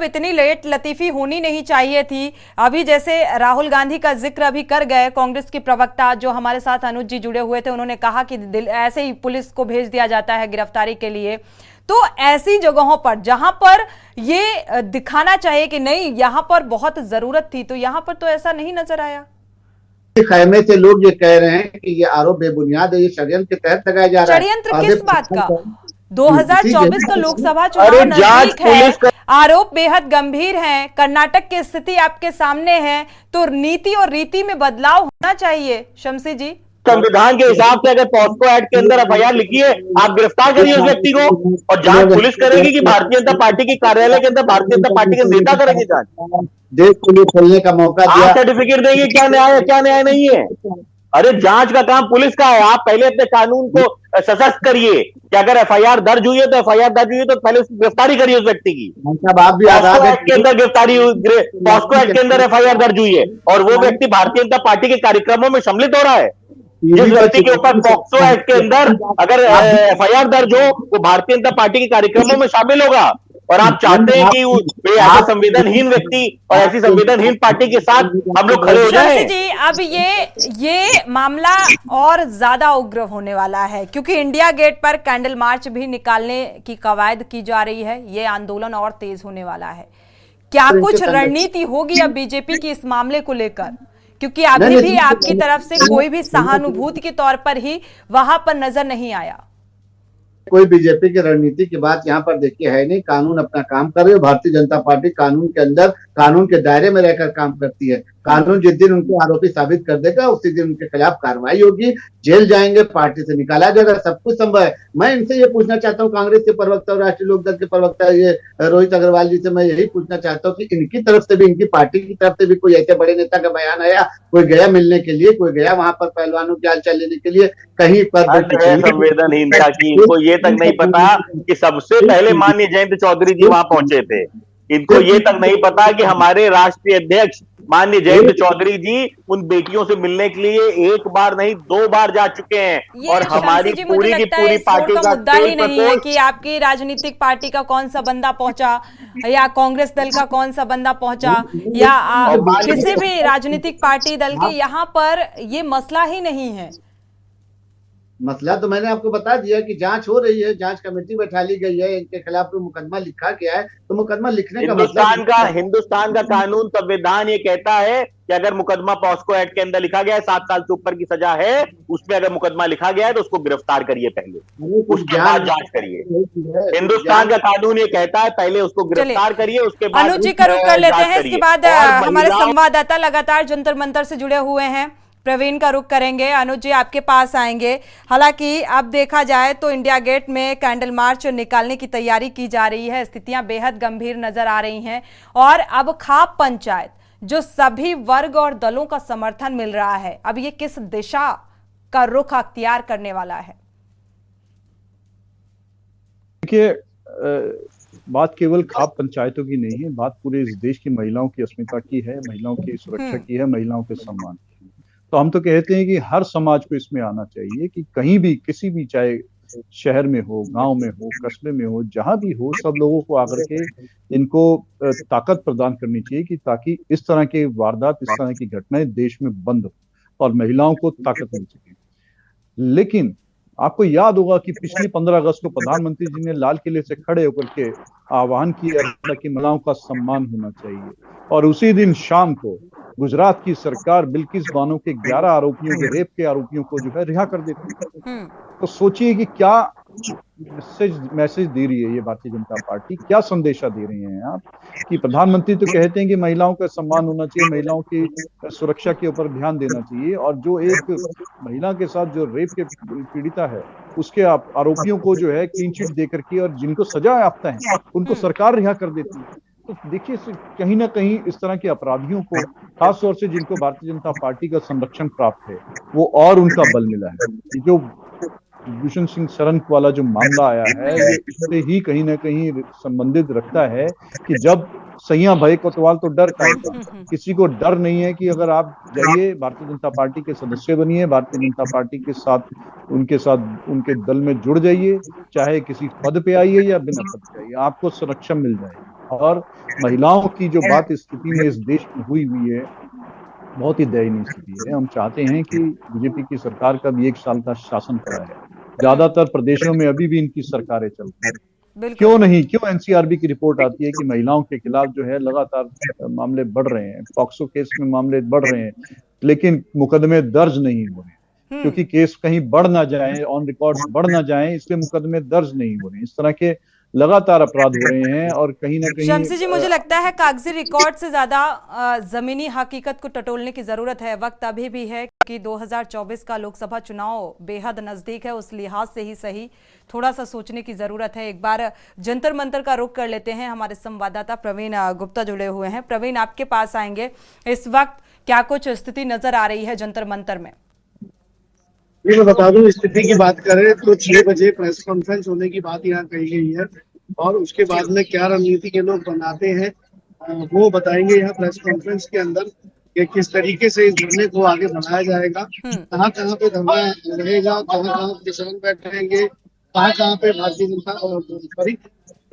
इतनी लेट लतीफी होनी नहीं चाहिए थी। अभी जैसे राहुल गांधी का जिक्र अभी कर गए कांग्रेस की प्रवक्ता जो हमारे साथ अनुज जी जुड़े हुए थे, उन्होंने कहा कि ऐसे ही पुलिस को भेज दिया जाता है गिरफ्तारी के लिए। तो ऐसी जगहों पर जहां पर ये दिखाना चाहिए कि नहीं यहाँ पर बहुत जरूरत थी, तो यहाँ पर तो ऐसा नहीं नजर आया। खैमे से लोग ये कह रहे हैं कि ये आरोप बेबुनियाद है, ये षड्यंत्र के तहत लगाया जा रहा है। षड्यंत्र किस बात का? 2024 का लोकसभा चुनाव नजदीक है, आरोप बेहद गंभीर हैं, कर्नाटक की स्थिति आपके सामने है, तो नीति और रीति में बदलाव होना चाहिए। शमसी जी, संविधान के हिसाब से अगर पॉस्को एक्ट के अंदर एफआईआर लिखी है, आप गिरफ्तार करिए उस व्यक्ति को, और जांच पुलिस करेगी कि भारतीय जनता पार्टी के कार्यालय के अंदर भारतीय जनता पार्टी के नेता करेंगे जांच? देश को लिए खोलने का मौका दिया, आप सर्टिफिकेट देंगे, क्या न्याय है क्या न्याय नहीं है? अरे जांच का काम पुलिस का है। आप पहले अपने कानून को सशक्त करिए कि अगर एफआईआर दर्ज हुई है तो एफआईआर दर्ज हुई है तो पहले उसकी गिरफ्तारी करिए उस व्यक्ति की। आप भी आजाद है के अंदर गिरफ्तारी, पॉस्को एक्ट के अंदर एफआईआर दर्ज हुई है और वो व्यक्ति भारतीय जनता पार्टी के कार्यक्रमों में सम्मिलित हो रहा है। जिस व्यक्ति के ऊपर पॉक्सो एक्ट के अंदर अगर एफआईआर दर्ज हो वो भारतीय जनता पार्टी के कार्यक्रमों में शामिल होगा, और आप चाहते हैं कि ऐसा संवेदनहीन व्यक्ति और ऐसी संवेदनहीन पार्टी के साथ हम लोग खड़े हो जाएं। जी, अब ये मामला और ज्यादा उग्र होने वाला है क्योंकि इंडिया गेट पर कैंडल मार्च भी निकालने की कवायद की जा रही है। ये आंदोलन और तेज होने वाला है। क्या कुछ रणनीति होगी अब बीजेपी की इस मामले को लेकर? क्योंकि अभी भी आपकी तरफ से कोई भी सहानुभूति के तौर पर ही वहां पर नजर नहीं आया। कोई बीजेपी की रणनीति की बात यहाँ पर देखिए है नहीं। कानून अपना काम कर रही है। भारतीय जनता पार्टी कानून के अंदर, कानून के दायरे में रहकर काम करती है। कानून जिस दिन उनको आरोपी साबित कर देगा उसी दिन उनके खिलाफ कार्रवाई होगी, जेल जाएंगे, पार्टी से निकाला जाएगा, सब कुछ संभव है। मैं इनसे ये पूछना चाहता हूँ, कांग्रेस के प्रवक्ता और राष्ट्रीय लोकदल के प्रवक्ता ये रोहित अग्रवाल जी से मैं यही पूछना चाहता हूँ कि इनकी तरफ से भी, इनकी पार्टी की तरफ से भी कोई ऐसे बड़े नेता का बयान आया? कोई गया मिलने के लिए, कोई गया वहां पर पहलवानों की हालचाल लेने के लिए? कहीं पर संवेदनहीनता की इनको ये तक नहीं पता कि सबसे पहले माननीय जयंत चौधरी जी वहां पहुंचे थे। इनको ये तक नहीं पता कि हमारे राष्ट्रीय अध्यक्ष माननीय जयंत चौधरी जी उन बेटियों से मिलने के लिए एक बार नहीं 2 बार जा चुके हैं। और हमारी पूरी की पूरी पार्टी का मुद्दा ही नहीं है कि आपकी राजनीतिक पार्टी का कौन सा बंदा पहुंचा या कांग्रेस दल का कौन सा बंदा पहुंचा या किसी भी राजनीतिक पार्टी दल के, यहाँ पर ये मसला ही नहीं है। मसला तो मैंने आपको बता दिया कि जांच हो रही है, जांच कमेटी बैठा ली गई है, इनके खिलाफ कोई मुकदमा लिखा गया है, तो मुकदमा लिखने का हिंदुस्तान का कानून, संविधान ये कहता है कि अगर मुकदमा पॉस्को एक्ट के अंदर लिखा गया है, 7 साल से ऊपर की सजा है, उसमें अगर मुकदमा लिखा गया है तो उसको गिरफ्तार करिए पहले, उसके बाद जांच करिए। हिंदुस्तान का कानून ये कहता है पहले उसको गिरफ्तार करिए, उसके बाद अनुज जी का रुख कर लेते हैं। इसके बाद हमारे संवाददाता लगातार जंतर मंतर से जुड़े हुए हैं, प्रवीण का रुख करेंगे। अनुज जी आपके पास आएंगे। हालांकि अब देखा जाए तो इंडिया गेट में कैंडल मार्च निकालने की तैयारी की जा रही है, स्थितियां बेहद गंभीर नजर आ रही हैं और अब खाप पंचायत जो सभी वर्ग और दलों का समर्थन मिल रहा है, अब ये किस दिशा का रुख अख्तियार करने वाला है? देखिए, बात केवल खाप पंचायतों की नहीं है, बात पूरे इस देश की महिलाओं की अस्मिता की है, महिलाओं की सुरक्षा की है, महिलाओं के सम्मान की। तो हम तो कहते हैं कि हर समाज को इसमें आना चाहिए कि कहीं भी, किसी भी, चाहे शहर में हो, गांव में हो, कस्बे में हो, जहां भी हो, सब लोगों को आकर के इनको ताकत प्रदान करनी चाहिए कि ताकि इस तरह के वारदात, इस तरह की घटनाएं देश में बंद हो और महिलाओं को ताकत मिल सके। लेकिन आपको याद होगा कि पिछली 15 अगस्त को प्रधानमंत्री जी ने लाल किले से खड़े होकर के आह्वान किया कि महिलाओं का सम्मान होना चाहिए, और उसी दिन शाम को गुजरात की सरकार बिल्किस बानो के 11 आरोपियों के रेप के आरोपियों को जो है रिहा कर देती है। तो सोचिए कि क्या मैसेज दे रही है ये भारतीय जनता पार्टी, क्या संदेशा दे रही हैं आप कि प्रधानमंत्री तो कहते हैं कि महिलाओं का सम्मान होना चाहिए, महिलाओं की सुरक्षा के ऊपर ध्यान देना चाहिए, और जो एक महिला के साथ जो रेप के पीड़िता है उसके आरोपियों को जो है क्लीन चिट दे करके और जिनको सजा याफ्ता है उनको सरकार रिहा कर देती है। तो देखिए कहीं ना कहीं इस तरह के अपराधियों को, खास तौर से जिनको भारतीय जनता पार्टी का संरक्षण प्राप्त है, वो और उनका बल मिला है। जो भूषण सिंह शरण वाला जो मामला आया है ये इससे ही कहीं ना कहीं संबंधित रखता है कि जब सैया भय कोतवाल तो डर का, किसी को डर नहीं है कि अगर आप जाइए भारतीय जनता पार्टी के सदस्य बनिए, भारतीय जनता पार्टी के साथ उनके दल में जुड़ जाइए, चाहे किसी पद पे आइए या बिना पद पे आइए, आपको संरक्षण मिल जाएगा। और महिलाओं की जो बात स्थिति में इस देश में हुई है बहुत ही दयनीय स्थिति है। हम चाहते हैं कि बीजेपी की सरकार का भी 1 साल का शासन पड़ा है, ज्यादातर प्रदेशों में अभी भी इनकी सरकारें चलती हैं। क्यों एनसीआरबी की रिपोर्ट आती है कि महिलाओं के खिलाफ जो है लगातार मामले बढ़ रहे हैं, पॉक्सो केस में मामले बढ़ रहे हैं, लेकिन मुकदमे दर्ज नहीं हो रहे, क्योंकि केस कहीं बढ़ ना जाए, ऑन रिकॉर्ड बढ़ ना जाए, इसलिए मुकदमे दर्ज नहीं हो रहे। इस तरह के लगातार अपराध हो रहे हैं और कहीं ना कहीं शम्सी जी, मुझे लगता है कागजी रिकॉर्ड से ज्यादा जमीनी हकीकत को टटोलने की जरूरत है। वक्त अभी भी है कि 2024 का लोकसभा चुनाव बेहद नजदीक है, उस लिहाज से ही सही थोड़ा सा सोचने की जरूरत है। एक बार जंतर मंतर का रुख कर लेते हैं, हमारे संवाददाता प्रवीण गुप्ता जुड़े हुए हैं। प्रवीण, आपके पास आएंगे। इस वक्त क्या कुछ स्थिति नजर आ रही है जंतर मंतर में? ये मैं बता दूं, स्थिति की बात करें तो 6 बजे प्रेस कॉन्फ्रेंस होने की बात यहाँ कही गई है, और उसके बाद में क्या रणनीति के लोग बनाते हैं वो बताएंगे यहाँ प्रेस कॉन्फ्रेंस के अंदर कि किस तरीके से इस धरने को आगे बढ़ाया जाएगा, कहाँ कहाँ पे धरना रहेगा, कहाँ कहाँ किसान बैठेंगे, कहाँ पे भारतीय जनता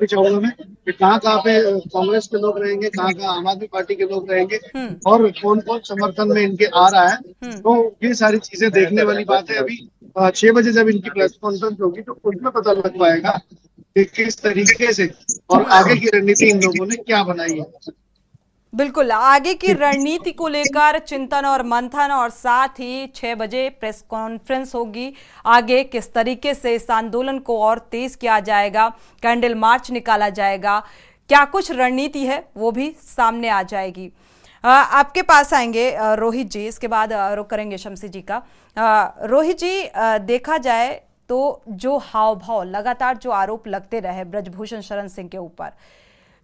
चाहूंगा मैं कि कहाँ पे कांग्रेस के लोग रहेंगे, कहाँ आम आदमी पार्टी के लोग रहेंगे, और कौन कौन समर्थन में इनके आ रहा है। तो ये सारी चीजें देखने वाली बात है। अभी 6 बजे जब इनकी प्रेस कॉन्फ्रेंस होगी तो उसमें पता लग पाएगा कि किस तरीके से और आगे की रणनीति इन लोगों ने क्या बनाई है। बिल्कुल, आगे की रणनीति को लेकर चिंतन और मंथन, और साथ ही 6 बजे प्रेस कॉन्फ्रेंस होगी। आगे किस तरीके से इस आंदोलन को और तेज किया जाएगा, कैंडल मार्च निकाला जाएगा, क्या कुछ रणनीति है वो भी सामने आ जाएगी। आपके पास आएंगे रोहित जी, इसके बाद रुख करेंगे शम्सी जी का। रोहित जी, देखा जाए तो जो हाव भाव लगातार जो आरोप लगते रहे ब्रजभूषण शरण सिंह के ऊपर,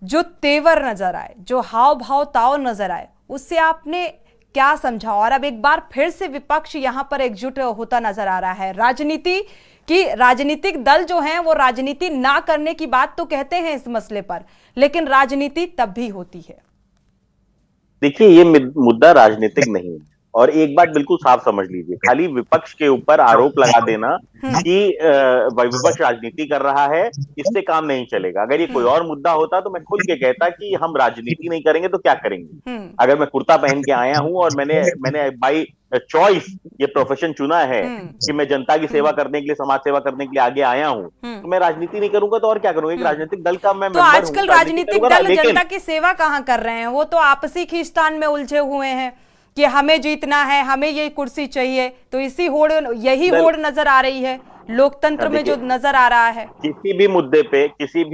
जो तेवर नजर आए, जो हाव भाव ताव नजर आए, उससे आपने क्या समझा? और अब एक बार फिर से विपक्ष यहां पर एकजुट होता नजर आ रहा है। राजनीतिक दल जो हैं वो राजनीति ना करने की बात तो कहते हैं इस मसले पर, लेकिन राजनीति तब भी होती है। देखिए, ये मुद्दा राजनीतिक नहीं है, और एक बात बिल्कुल साफ समझ लीजिए, खाली विपक्ष के ऊपर आरोप लगा देना कि विपक्ष राजनीति कर रहा है, इससे काम नहीं चलेगा। अगर ये कोई और मुद्दा होता तो मैं खुल के कहता कि हम राजनीति नहीं करेंगे तो क्या करेंगे। अगर मैं कुर्ता पहन के आया हूं और मैंने बाई चॉइस ये प्रोफेशन चुना है कि मैं जनता की सेवा करने के लिए, समाज सेवा करने के लिए आगे आया हूं, तो मैं राजनीति नहीं करूंगा तो और क्या करूंगा। एक राजनीतिक दल का मैं तो आजकल राजनीतिक दल जनता की सेवा कहां कर रहे हैं? वो तो आपसी खींचतान में उलझे हुए हैं कि हमें जीतना है, हमें ये कुर्सी चाहिए। तो यही होड़ नजर आ रही है लोकतंत्र में, जो नजर आ रहा है। किसी भी मुद्दे पे, किसी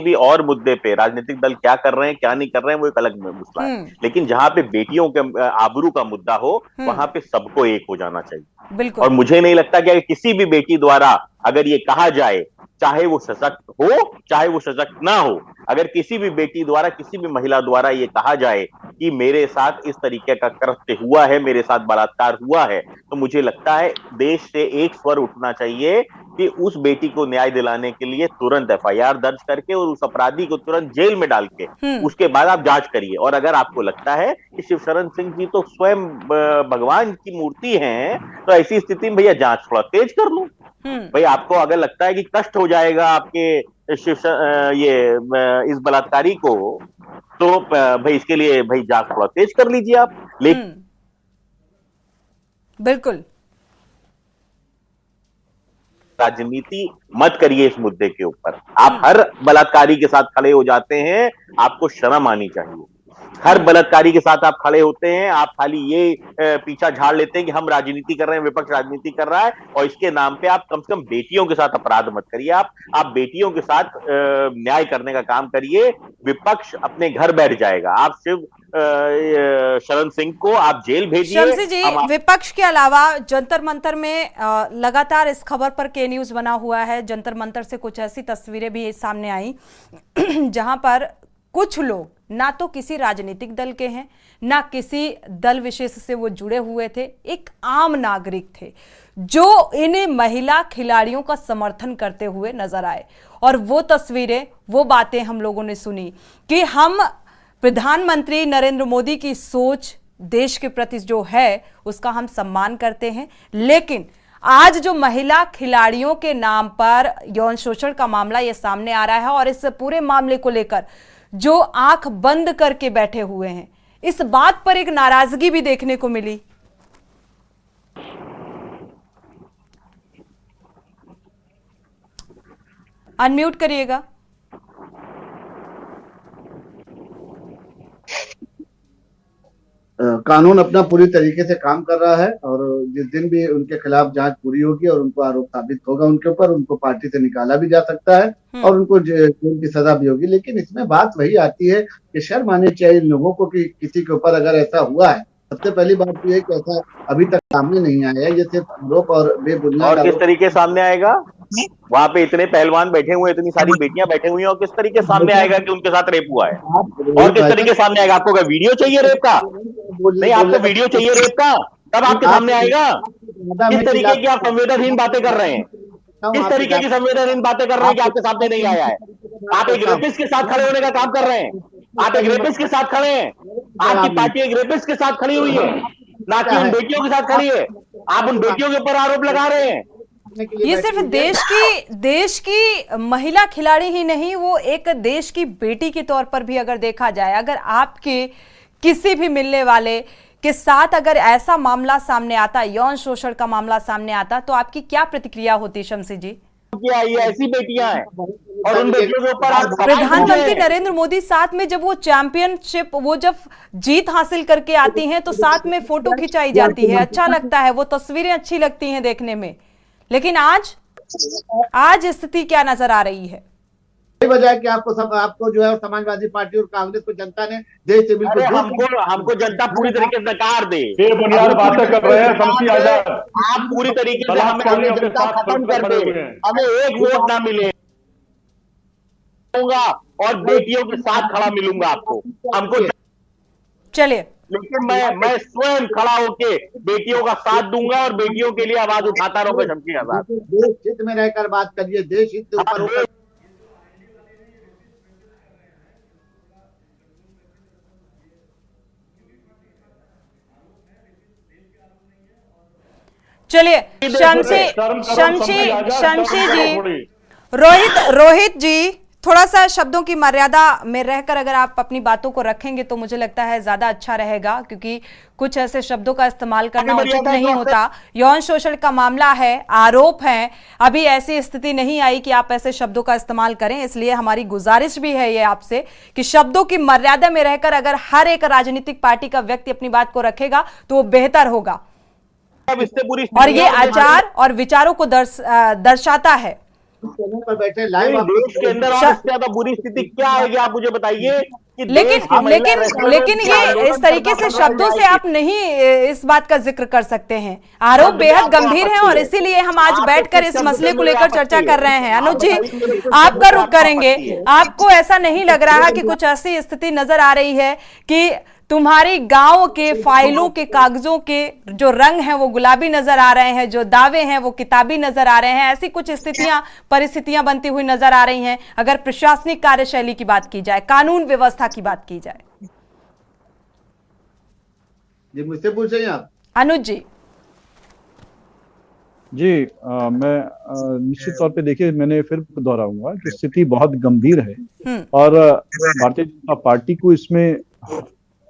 भी और मुद्दे पे राजनीतिक दल क्या कर रहे हैं, क्या नहीं कर रहे हैं, वो एक अलग मसला है। लेकिन जहां पे बेटियों के आबरू का मुद्दा हो, वहां पे सबको एक हो जाना चाहिए। बिल्कुल। और मुझे नहीं लगता कि किसी भी बेटी द्वारा अगर ये कहा जाए, चाहे वो सशक्त हो चाहे वो सशक्त ना हो, अगर किसी भी बेटी द्वारा, किसी भी महिला द्वारा ये कहा जाए कि मेरे साथ इस तरीके का कृत्य हुआ है, मेरे साथ बलात्कार हुआ है, तो मुझे लगता है देश से एक स्वर उठना चाहिए कि उस बेटी को न्याय दिलाने के लिए तुरंत एफआईआर दर्ज करके और उस अपराधी को तुरंत जेल में डाल के उसके बाद आप जांच करिए। और अगर आपको लगता है कि शिवशरण सिंह जी तो स्वयं भगवान की मूर्ति हैं, तो ऐसी स्थिति में भैया जांच थोड़ा तेज कर लो। भाई, आपको अगर लगता है कि कष्ट हो जाएगा आपके इस बलात्कारी को, तो भाई इसके लिए भाई जांच थोड़ा तेज कर लीजिए आप। लेकिन बिल्कुल राजनीति मत करिए इस मुद्दे के ऊपर। आप हर बलात्कारी के साथ खड़े हो जाते हैं, आपको शर्म आनी चाहिए। हर बलात्कारी के साथ आप खड़े होते हैं, आप खाली ये पीछा झाड़ लेते हैं कि हम राजनीति कर रहे हैं, विपक्ष राजनीति कर रहा है, और इसके नाम पे आप कम से कम बेटियों के साथ अपराध मत करिए। आप बेटियों के साथ न्याय करने का काम करिए। विपक्ष अपने घर बैठ जाएगा। आप सिर्फ शरण सिंह को आप जेल भेजिए। शमसी जी, विपक्ष के अलावा जंतर मंतर में लगातार इस खबर पर के न्यूज बना हुआ है। जंतर मंतर से कुछ ऐसी तस्वीरें भी सामने आई जहां पर कुछ लोग ना तो किसी राजनीतिक दल के हैं, ना किसी दल विशेष से वो जुड़े हुए थे, एक आम नागरिक थे जो इन महिला खिलाड़ियों का समर्थन करते हुए नजर आए। और वो तस्वीरें, वो बातें हम लोगों ने सुनी कि हम प्रधानमंत्री नरेंद्र मोदी की सोच देश के प्रति जो है उसका हम सम्मान करते हैं, लेकिन आज जो महिला खिलाड़ियों के नाम पर यौन शोषण का मामला ये सामने आ रहा है और इस पूरे मामले को लेकर जो आंख बंद करके बैठे हुए हैं, इस बात पर एक नाराजगी भी देखने को मिली। अनम्यूट करिएगा। कानून अपना पूरी तरीके से काम कर रहा है और जिस दिन भी उनके खिलाफ जांच पूरी होगी और उनको आरोप साबित होगा उनके ऊपर, उनको पार्टी से निकाला भी जा सकता है और उनको जेल की सजा भी होगी। लेकिन इसमें बात वही आती है कि शर्म आनी चाहिए इन लोगों को कि किसी के ऊपर अगर ऐसा हुआ है। सबसे पहली बात यह है कि ऐसा अभी तक सामने नहीं आया है, ये सिर्फ आरोप और बेबुनियाद। और किस तरीके सामने आएगा? वहां पे इतने पहलवान बैठे हुए, इतनी सारी बेटियां बैठे हुई हैं, और किस तरीके सामने आएगा कि उनके साथ रेप हुआ है? और किस तरीके सामने आएगा? आपको क्या वीडियो चाहिए रेप का? नहीं, आपको वीडियो चाहिए रेप का, तब आपके सामने आएगा। किस तरीके की आप संवेदनहीन बातें कर रहे हैं? किस तरीके की संवेदनहीन बातें कर रहे हैं कि आपके सामने नहीं आया है? आप एक रेपिस्ट के साथ खड़े होने का काम कर रहे हैं। आप एक रेपिस्ट के साथ खड़े हैं। आपकी पार्टी एक रेपिस्ट के साथ खड़ी हुई है, ना कि उन बेटियों के साथ खड़ी है। आप उन बेटियों के ऊपर आरोप लगा रहे हैं। ये सिर्फ देश की महिला खिलाड़ी ही नहीं, वो एक देश की बेटी के तौर पर भी अगर देखा जाए, अगर आपके किसी भी मिलने वाले के साथ अगर ऐसा मामला सामने आता, यौन शोषण का मामला सामने आता, तो आपकी क्या प्रतिक्रिया होती शमसी जी? क्या ये ऐसी बेटियां हैं और उन बेटियों के ऊपर आप प्रधानमंत्री नरेंद्र मोदी साथ में जब वो चैंपियनशिप, वो जब जीत हासिल करके आती हैं तो साथ में फोटो खिंचाई जाती है, अच्छा लगता है, वो तस्वीरें अच्छी लगती हैं देखने में। लेकिन आज स्थिति क्या नजर आ रही है? वजह कि आपको जो है समाजवादी पार्टी और कांग्रेस को जनता ने देश से बिल्कुल हमको जनता पूरी तरीके से नकार दे। बेबुनियाद बातें कर रहे हैं शमसी आजाद। आप पूरी तरीके से हमें जनता खत्म कर दे, हमें एक वोट ना मिले और बेटियों के साथ खड़ा मिलूंगा आपको। हमको चलिए, लेकिन मैं स्वयं खड़ा होके बेटियों का साथ दूंगा और बेटियों के लिए आवाज उठाता रहूंगा। शमसी आजाद, देश हित में रहकर बात करिए, देश हित के ऊपर होकर। चलिए शमशी जी, रोहित जी, थोड़ा सा शब्दों की मर्यादा में रहकर अगर आप अपनी बातों को रखेंगे तो मुझे लगता है ज्यादा अच्छा रहेगा, क्योंकि कुछ ऐसे शब्दों का इस्तेमाल करना उचित नहीं होता। यौन शोषण का मामला है, आरोप है, अभी ऐसी स्थिति नहीं आई कि आप ऐसे शब्दों का इस्तेमाल करें। इसलिए हमारी गुजारिश भी है ये आपसे कि शब्दों की मर्यादा में रहकर अगर हर एक राजनीतिक पार्टी का व्यक्ति अपनी बात को रखेगा तो वो बेहतर होगा और ये आचार और विचारों को दर्शाता है। पर बैठे लाइव देश के अंदर और इससे ज्यादा बुरी स्थिति क्या आएगी आप मुझे बताइए। लेकिन ये इस तरीके से शब्दों से आप नहीं इस बात का जिक्र कर सकते हैं। आरोप बेहद गंभीर हैं और इसीलिए हम आज बैठकर इस मसले को लेकर चर्चा कर रहे हैं। अनुज जी, आपका रुख करेंगे। आपको ऐसा नहीं लग रहा कि कुछ ऐसी स्थिति नजर आ रही है कि तुम्हारी गांव के फाइलों के कागजों के जो रंग हैं वो गुलाबी नजर आ रहे हैं, जो दावे हैं वो किताबी नजर आ रहे हैं, ऐसी कुछ परिस्थितियां बनती हुई नजर आ रही हैं अगर प्रशासनिक कार्यशैली की बात की जाए, कानून व्यवस्था की बात की जाए? जी मुझसे पूछें आप। अनुज जी। जी मैं निश्चित तौर पे देखिए, मैंने फिर दोहराऊंगा कि स्थिति बहुत गंभीर है और भारतीय जनता पार्टी को इसमें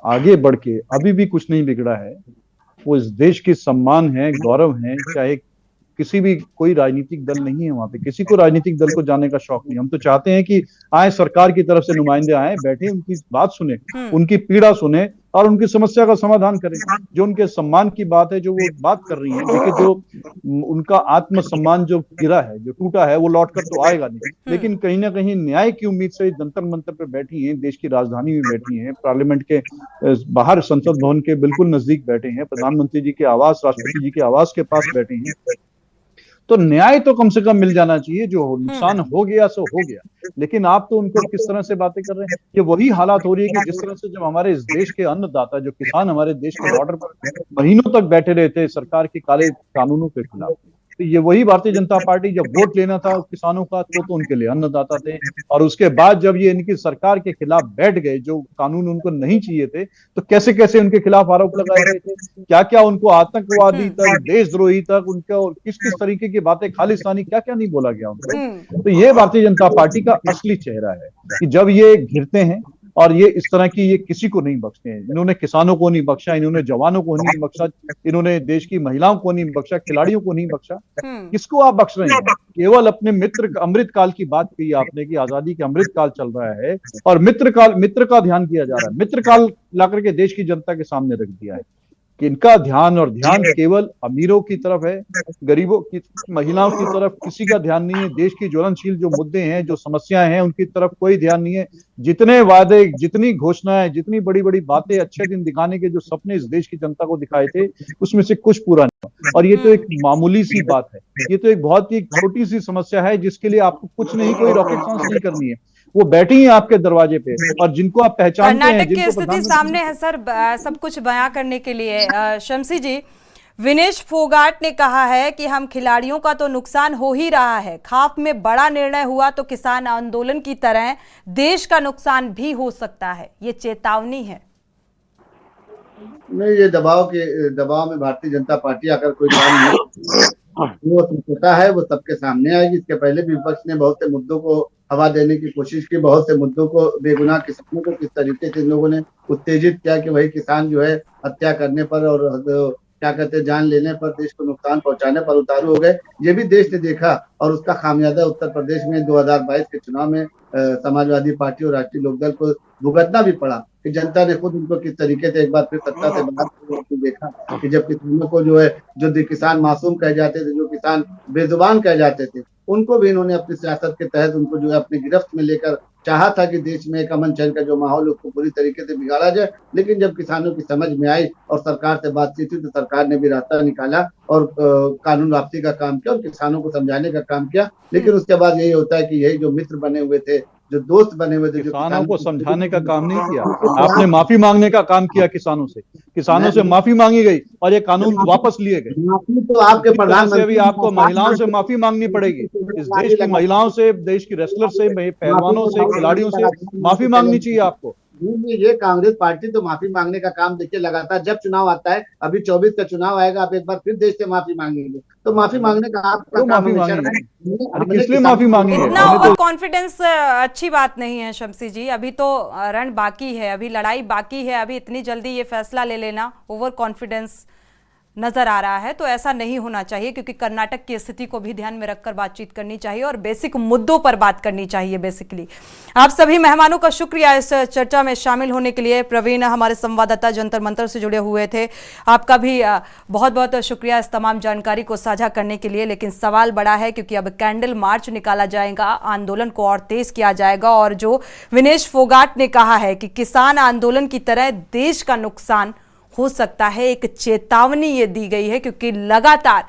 आगे बढ़ के अभी भी कुछ नहीं बिगड़ा है। वो इस देश की सम्मान है, गौरव है, चाहे किसी भी कोई राजनीतिक दल नहीं है वहां पे, किसी को राजनीतिक दल को जाने का शौक नहीं। हम तो चाहते हैं कि आए, सरकार की तरफ से नुमाइंदे आए, बैठे, उनकी बात सुने, उनकी पीड़ा सुने और उनकी समस्या का समाधान करें। जो उनके सम्मान की बात है, जो वो बात कर रही है, देखिए जो उनका आत्मसम्मान जो गिरा है, जो टूटा है, वो लौट कर तो आएगा नहीं, लेकिन कहीं ना कहीं न्याय की उम्मीद से जंतर मंतर पे बैठी हैं, देश की राजधानी में बैठी हैं, पार्लियामेंट के बाहर, संसद भवन के बिल्कुल नजदीक बैठे हैं, प्रधानमंत्री जी के आवास, राष्ट्रपति जी के आवास के पास बैठे हैं। तो न्याय तो कम से कम मिल जाना चाहिए। जो नुकसान हो गया सो हो गया, लेकिन आप तो उनको किस तरह से बातें कर रहे हैं। ये वही हालात हो रही है कि जिस तरह से जब हमारे इस देश के अन्नदाता, जो किसान हमारे देश के बॉर्डर पर महीनों तक बैठे रहे थे सरकार के काले कानूनों के खिलाफ, तो ये वही भारतीय जनता पार्टी जब वोट लेना था किसानों का तो उनके लिए अन्नदाता थे, और उसके बाद जब ये इनकी सरकार के खिलाफ बैठ गए, जो कानून उनको नहीं चाहिए थे, तो कैसे कैसे उनके खिलाफ आरोप लगाए गए थे, क्या क्या उनको आतंकवादी तक, देशद्रोही तक, उनके और किस किस तरीके की बातें, खालिस्तानी, क्या क्या नहीं बोला गया उनको। तो ये भारतीय जनता पार्टी का असली चेहरा है कि जब ये घिरते हैं और ये इस तरह की, ये किसी को नहीं बख्शते हैं। इन्होंने किसानों को नहीं बख्शा, इन्होंने जवानों को नहीं बख्शा, इन्होंने देश की महिलाओं को नहीं बख्शा, खिलाड़ियों को नहीं बख्शा। किसको आप बख्श रहे हैं? केवल अपने मित्र, अमृत काल की बात की आपने कि आजादी के अमृत काल चल रहा है और मित्र का ध्यान किया जा रहा है। मित्र काल ला करके देश की जनता के सामने रख दिया है कि इनका ध्यान केवल अमीरों की तरफ है, गरीबों की, महिलाओं की तरफ किसी का ध्यान नहीं है। देश की ज्वलनशील जो मुद्दे हैं, जो समस्याएं हैं, उनकी तरफ कोई ध्यान नहीं है। जितने वादे, जितनी घोषणाएं, जितनी बड़ी बड़ी बातें, अच्छे दिन दिखाने के जो सपने इस देश की जनता को दिखाए थे, उसमें से कुछ पूरा नहीं हुआ। और ये तो एक मामूली सी बात है, ये तो एक बहुत ही छोटी सी समस्या है जिसके लिए आपको कुछ नहीं, कोई रॉकेट साइंस नहीं करनी है। वो बैठी हैं आपके दरवाजे पे और जिनको आप पहचानते हैं, कर्नाटक की स्थिति सामने है सर, सब कुछ बयां करने के लिए। शमसी जी, विनेश फोगाट ने कहा है कि हम खिलाड़ियों का तो नुकसान हो ही रहा है, खाप में बड़ा निर्णय हुआ तो किसान आंदोलन की तरह देश का नुकसान भी हो सकता है, ये चेतावनी है। नहीं, ये दबाव में भारतीय जनता पार्टी आकर कोई काम नहीं, वो पता है, वो सबके सामने आएगी। इसके पहले भी विपक्ष ने बहुत से मुद्दों को हवा देने की कोशिश की, बहुत से मुद्दों को, बेगुनाह किसानों को किस तरीके से इन लोगों ने उत्तेजित किया कि वही किसान जो है हत्या करने पर और क्या कहते हैं, जान लेने पर, देश को नुकसान पहुंचाने पर उतारू हो गए। ये भी देश ने देखा और उसका खामियाजा उत्तर प्रदेश में 2022 के चुनाव में समाजवादी पार्टी और राष्ट्रीय लोकदल को भुगतना भी पड़ा कि जनता ने खुद उनको किस तरीके से एक बार फिर सत्ता से बाहर देखा कि जब किसानों को जो है, जो किसान मासूम कहे जाते थे, जो किसान बेजुबान कहे जाते थे, उनको भी इन्होंने अपनी सियासत के तहत उनको जो है अपनी गिरफ्त में लेकर चाहा था कि देश में एक अमन चैन का जो माहौल है उसको पूरी तरीके से बिगाड़ा जाए। लेकिन जब किसानों की समझ में आई और सरकार से बातचीत हुई तो सरकार ने भी रास्ता निकाला और कानून वापसी का काम किया और किसानों को समझाने का काम किया। लेकिन उसके बाद यही होता है कि यही जो मित्र बने हुए थे, जो दोस्त बने हुए थे, किसानों को समझाने का काम नहीं किया आपने, माफी मांगने का काम किया किसानों से माफी मांगी गई और ये कानून वापस लिए गए। माफी तो आपके प्रधानमंत्री, अभी आपको महिलाओं से माफी मांगनी पड़ेगी, इस देश की महिलाओं से, देश की रेसलर से, पहलवानों से, खिलाड़ियों से माफी मांगनी चाहिए आपको। ये कांग्रेस पार्टी तो माफी मांगने का काम देखिए लगातार, जब चुनाव आता है, अभी 24 का चुनाव आएगा, आप एक बार फिर देश से माफी मांगेंगे, तो माफी मांगने का आपका माफी मांगी, किसलिए माफी मांगी है? इतना ओवर कॉन्फिडेंस अच्छी बात नहीं है शमसी जी, अभी तो रण बाकी है, अभी लड़ाई बाकी है, अभी इतनी जल्दी ये फैसला ले लेना ओवर कॉन्फिडेंस नजर आ रहा है। तो ऐसा नहीं होना चाहिए, क्योंकि कर्नाटक की स्थिति को भी ध्यान में रखकर बातचीत करनी चाहिए और बेसिक मुद्दों पर बात करनी चाहिए। बेसिकली आप सभी मेहमानों का शुक्रिया इस चर्चा में शामिल होने के लिए। प्रवीण हमारे संवाददाता जंतर मंतर से जुड़े हुए थे, आपका भी बहुत बहुत शुक्रिया इस तमाम जानकारी को साझा करने के लिए। लेकिन सवाल बड़ा है, क्योंकि अब कैंडल मार्च निकाला जाएगा, आंदोलन को और तेज किया जाएगा, और जो विनेश फोगाट ने कहा है कि किसान आंदोलन की तरह देश का नुकसान हो सकता है, एक चेतावनी ये दी गई है, क्योंकि लगातार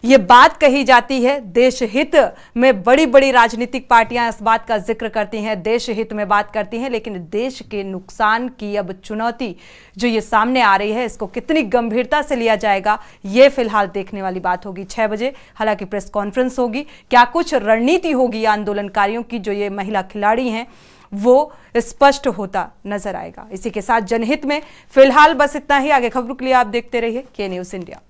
ये बात कही जाती है, देश हित में बड़ी बड़ी राजनीतिक पार्टियां इस बात का जिक्र करती हैं, देश हित में बात करती हैं, लेकिन देश के नुकसान की अब चुनौती जो ये सामने आ रही है, इसको कितनी गंभीरता से लिया जाएगा, ये फिलहाल देखने वाली बात होगी। 6 बजे हालांकि प्रेस कॉन्फ्रेंस होगी, क्या कुछ रणनीति होगी आंदोलनकारियों की, जो ये महिला खिलाड़ी हैं, वो स्पष्ट होता नजर आएगा। इसी के साथ जनहित में फिलहाल बस इतना ही। आगे खबरों के लिए आप देखते रहिए के न्यूज़ इंडिया।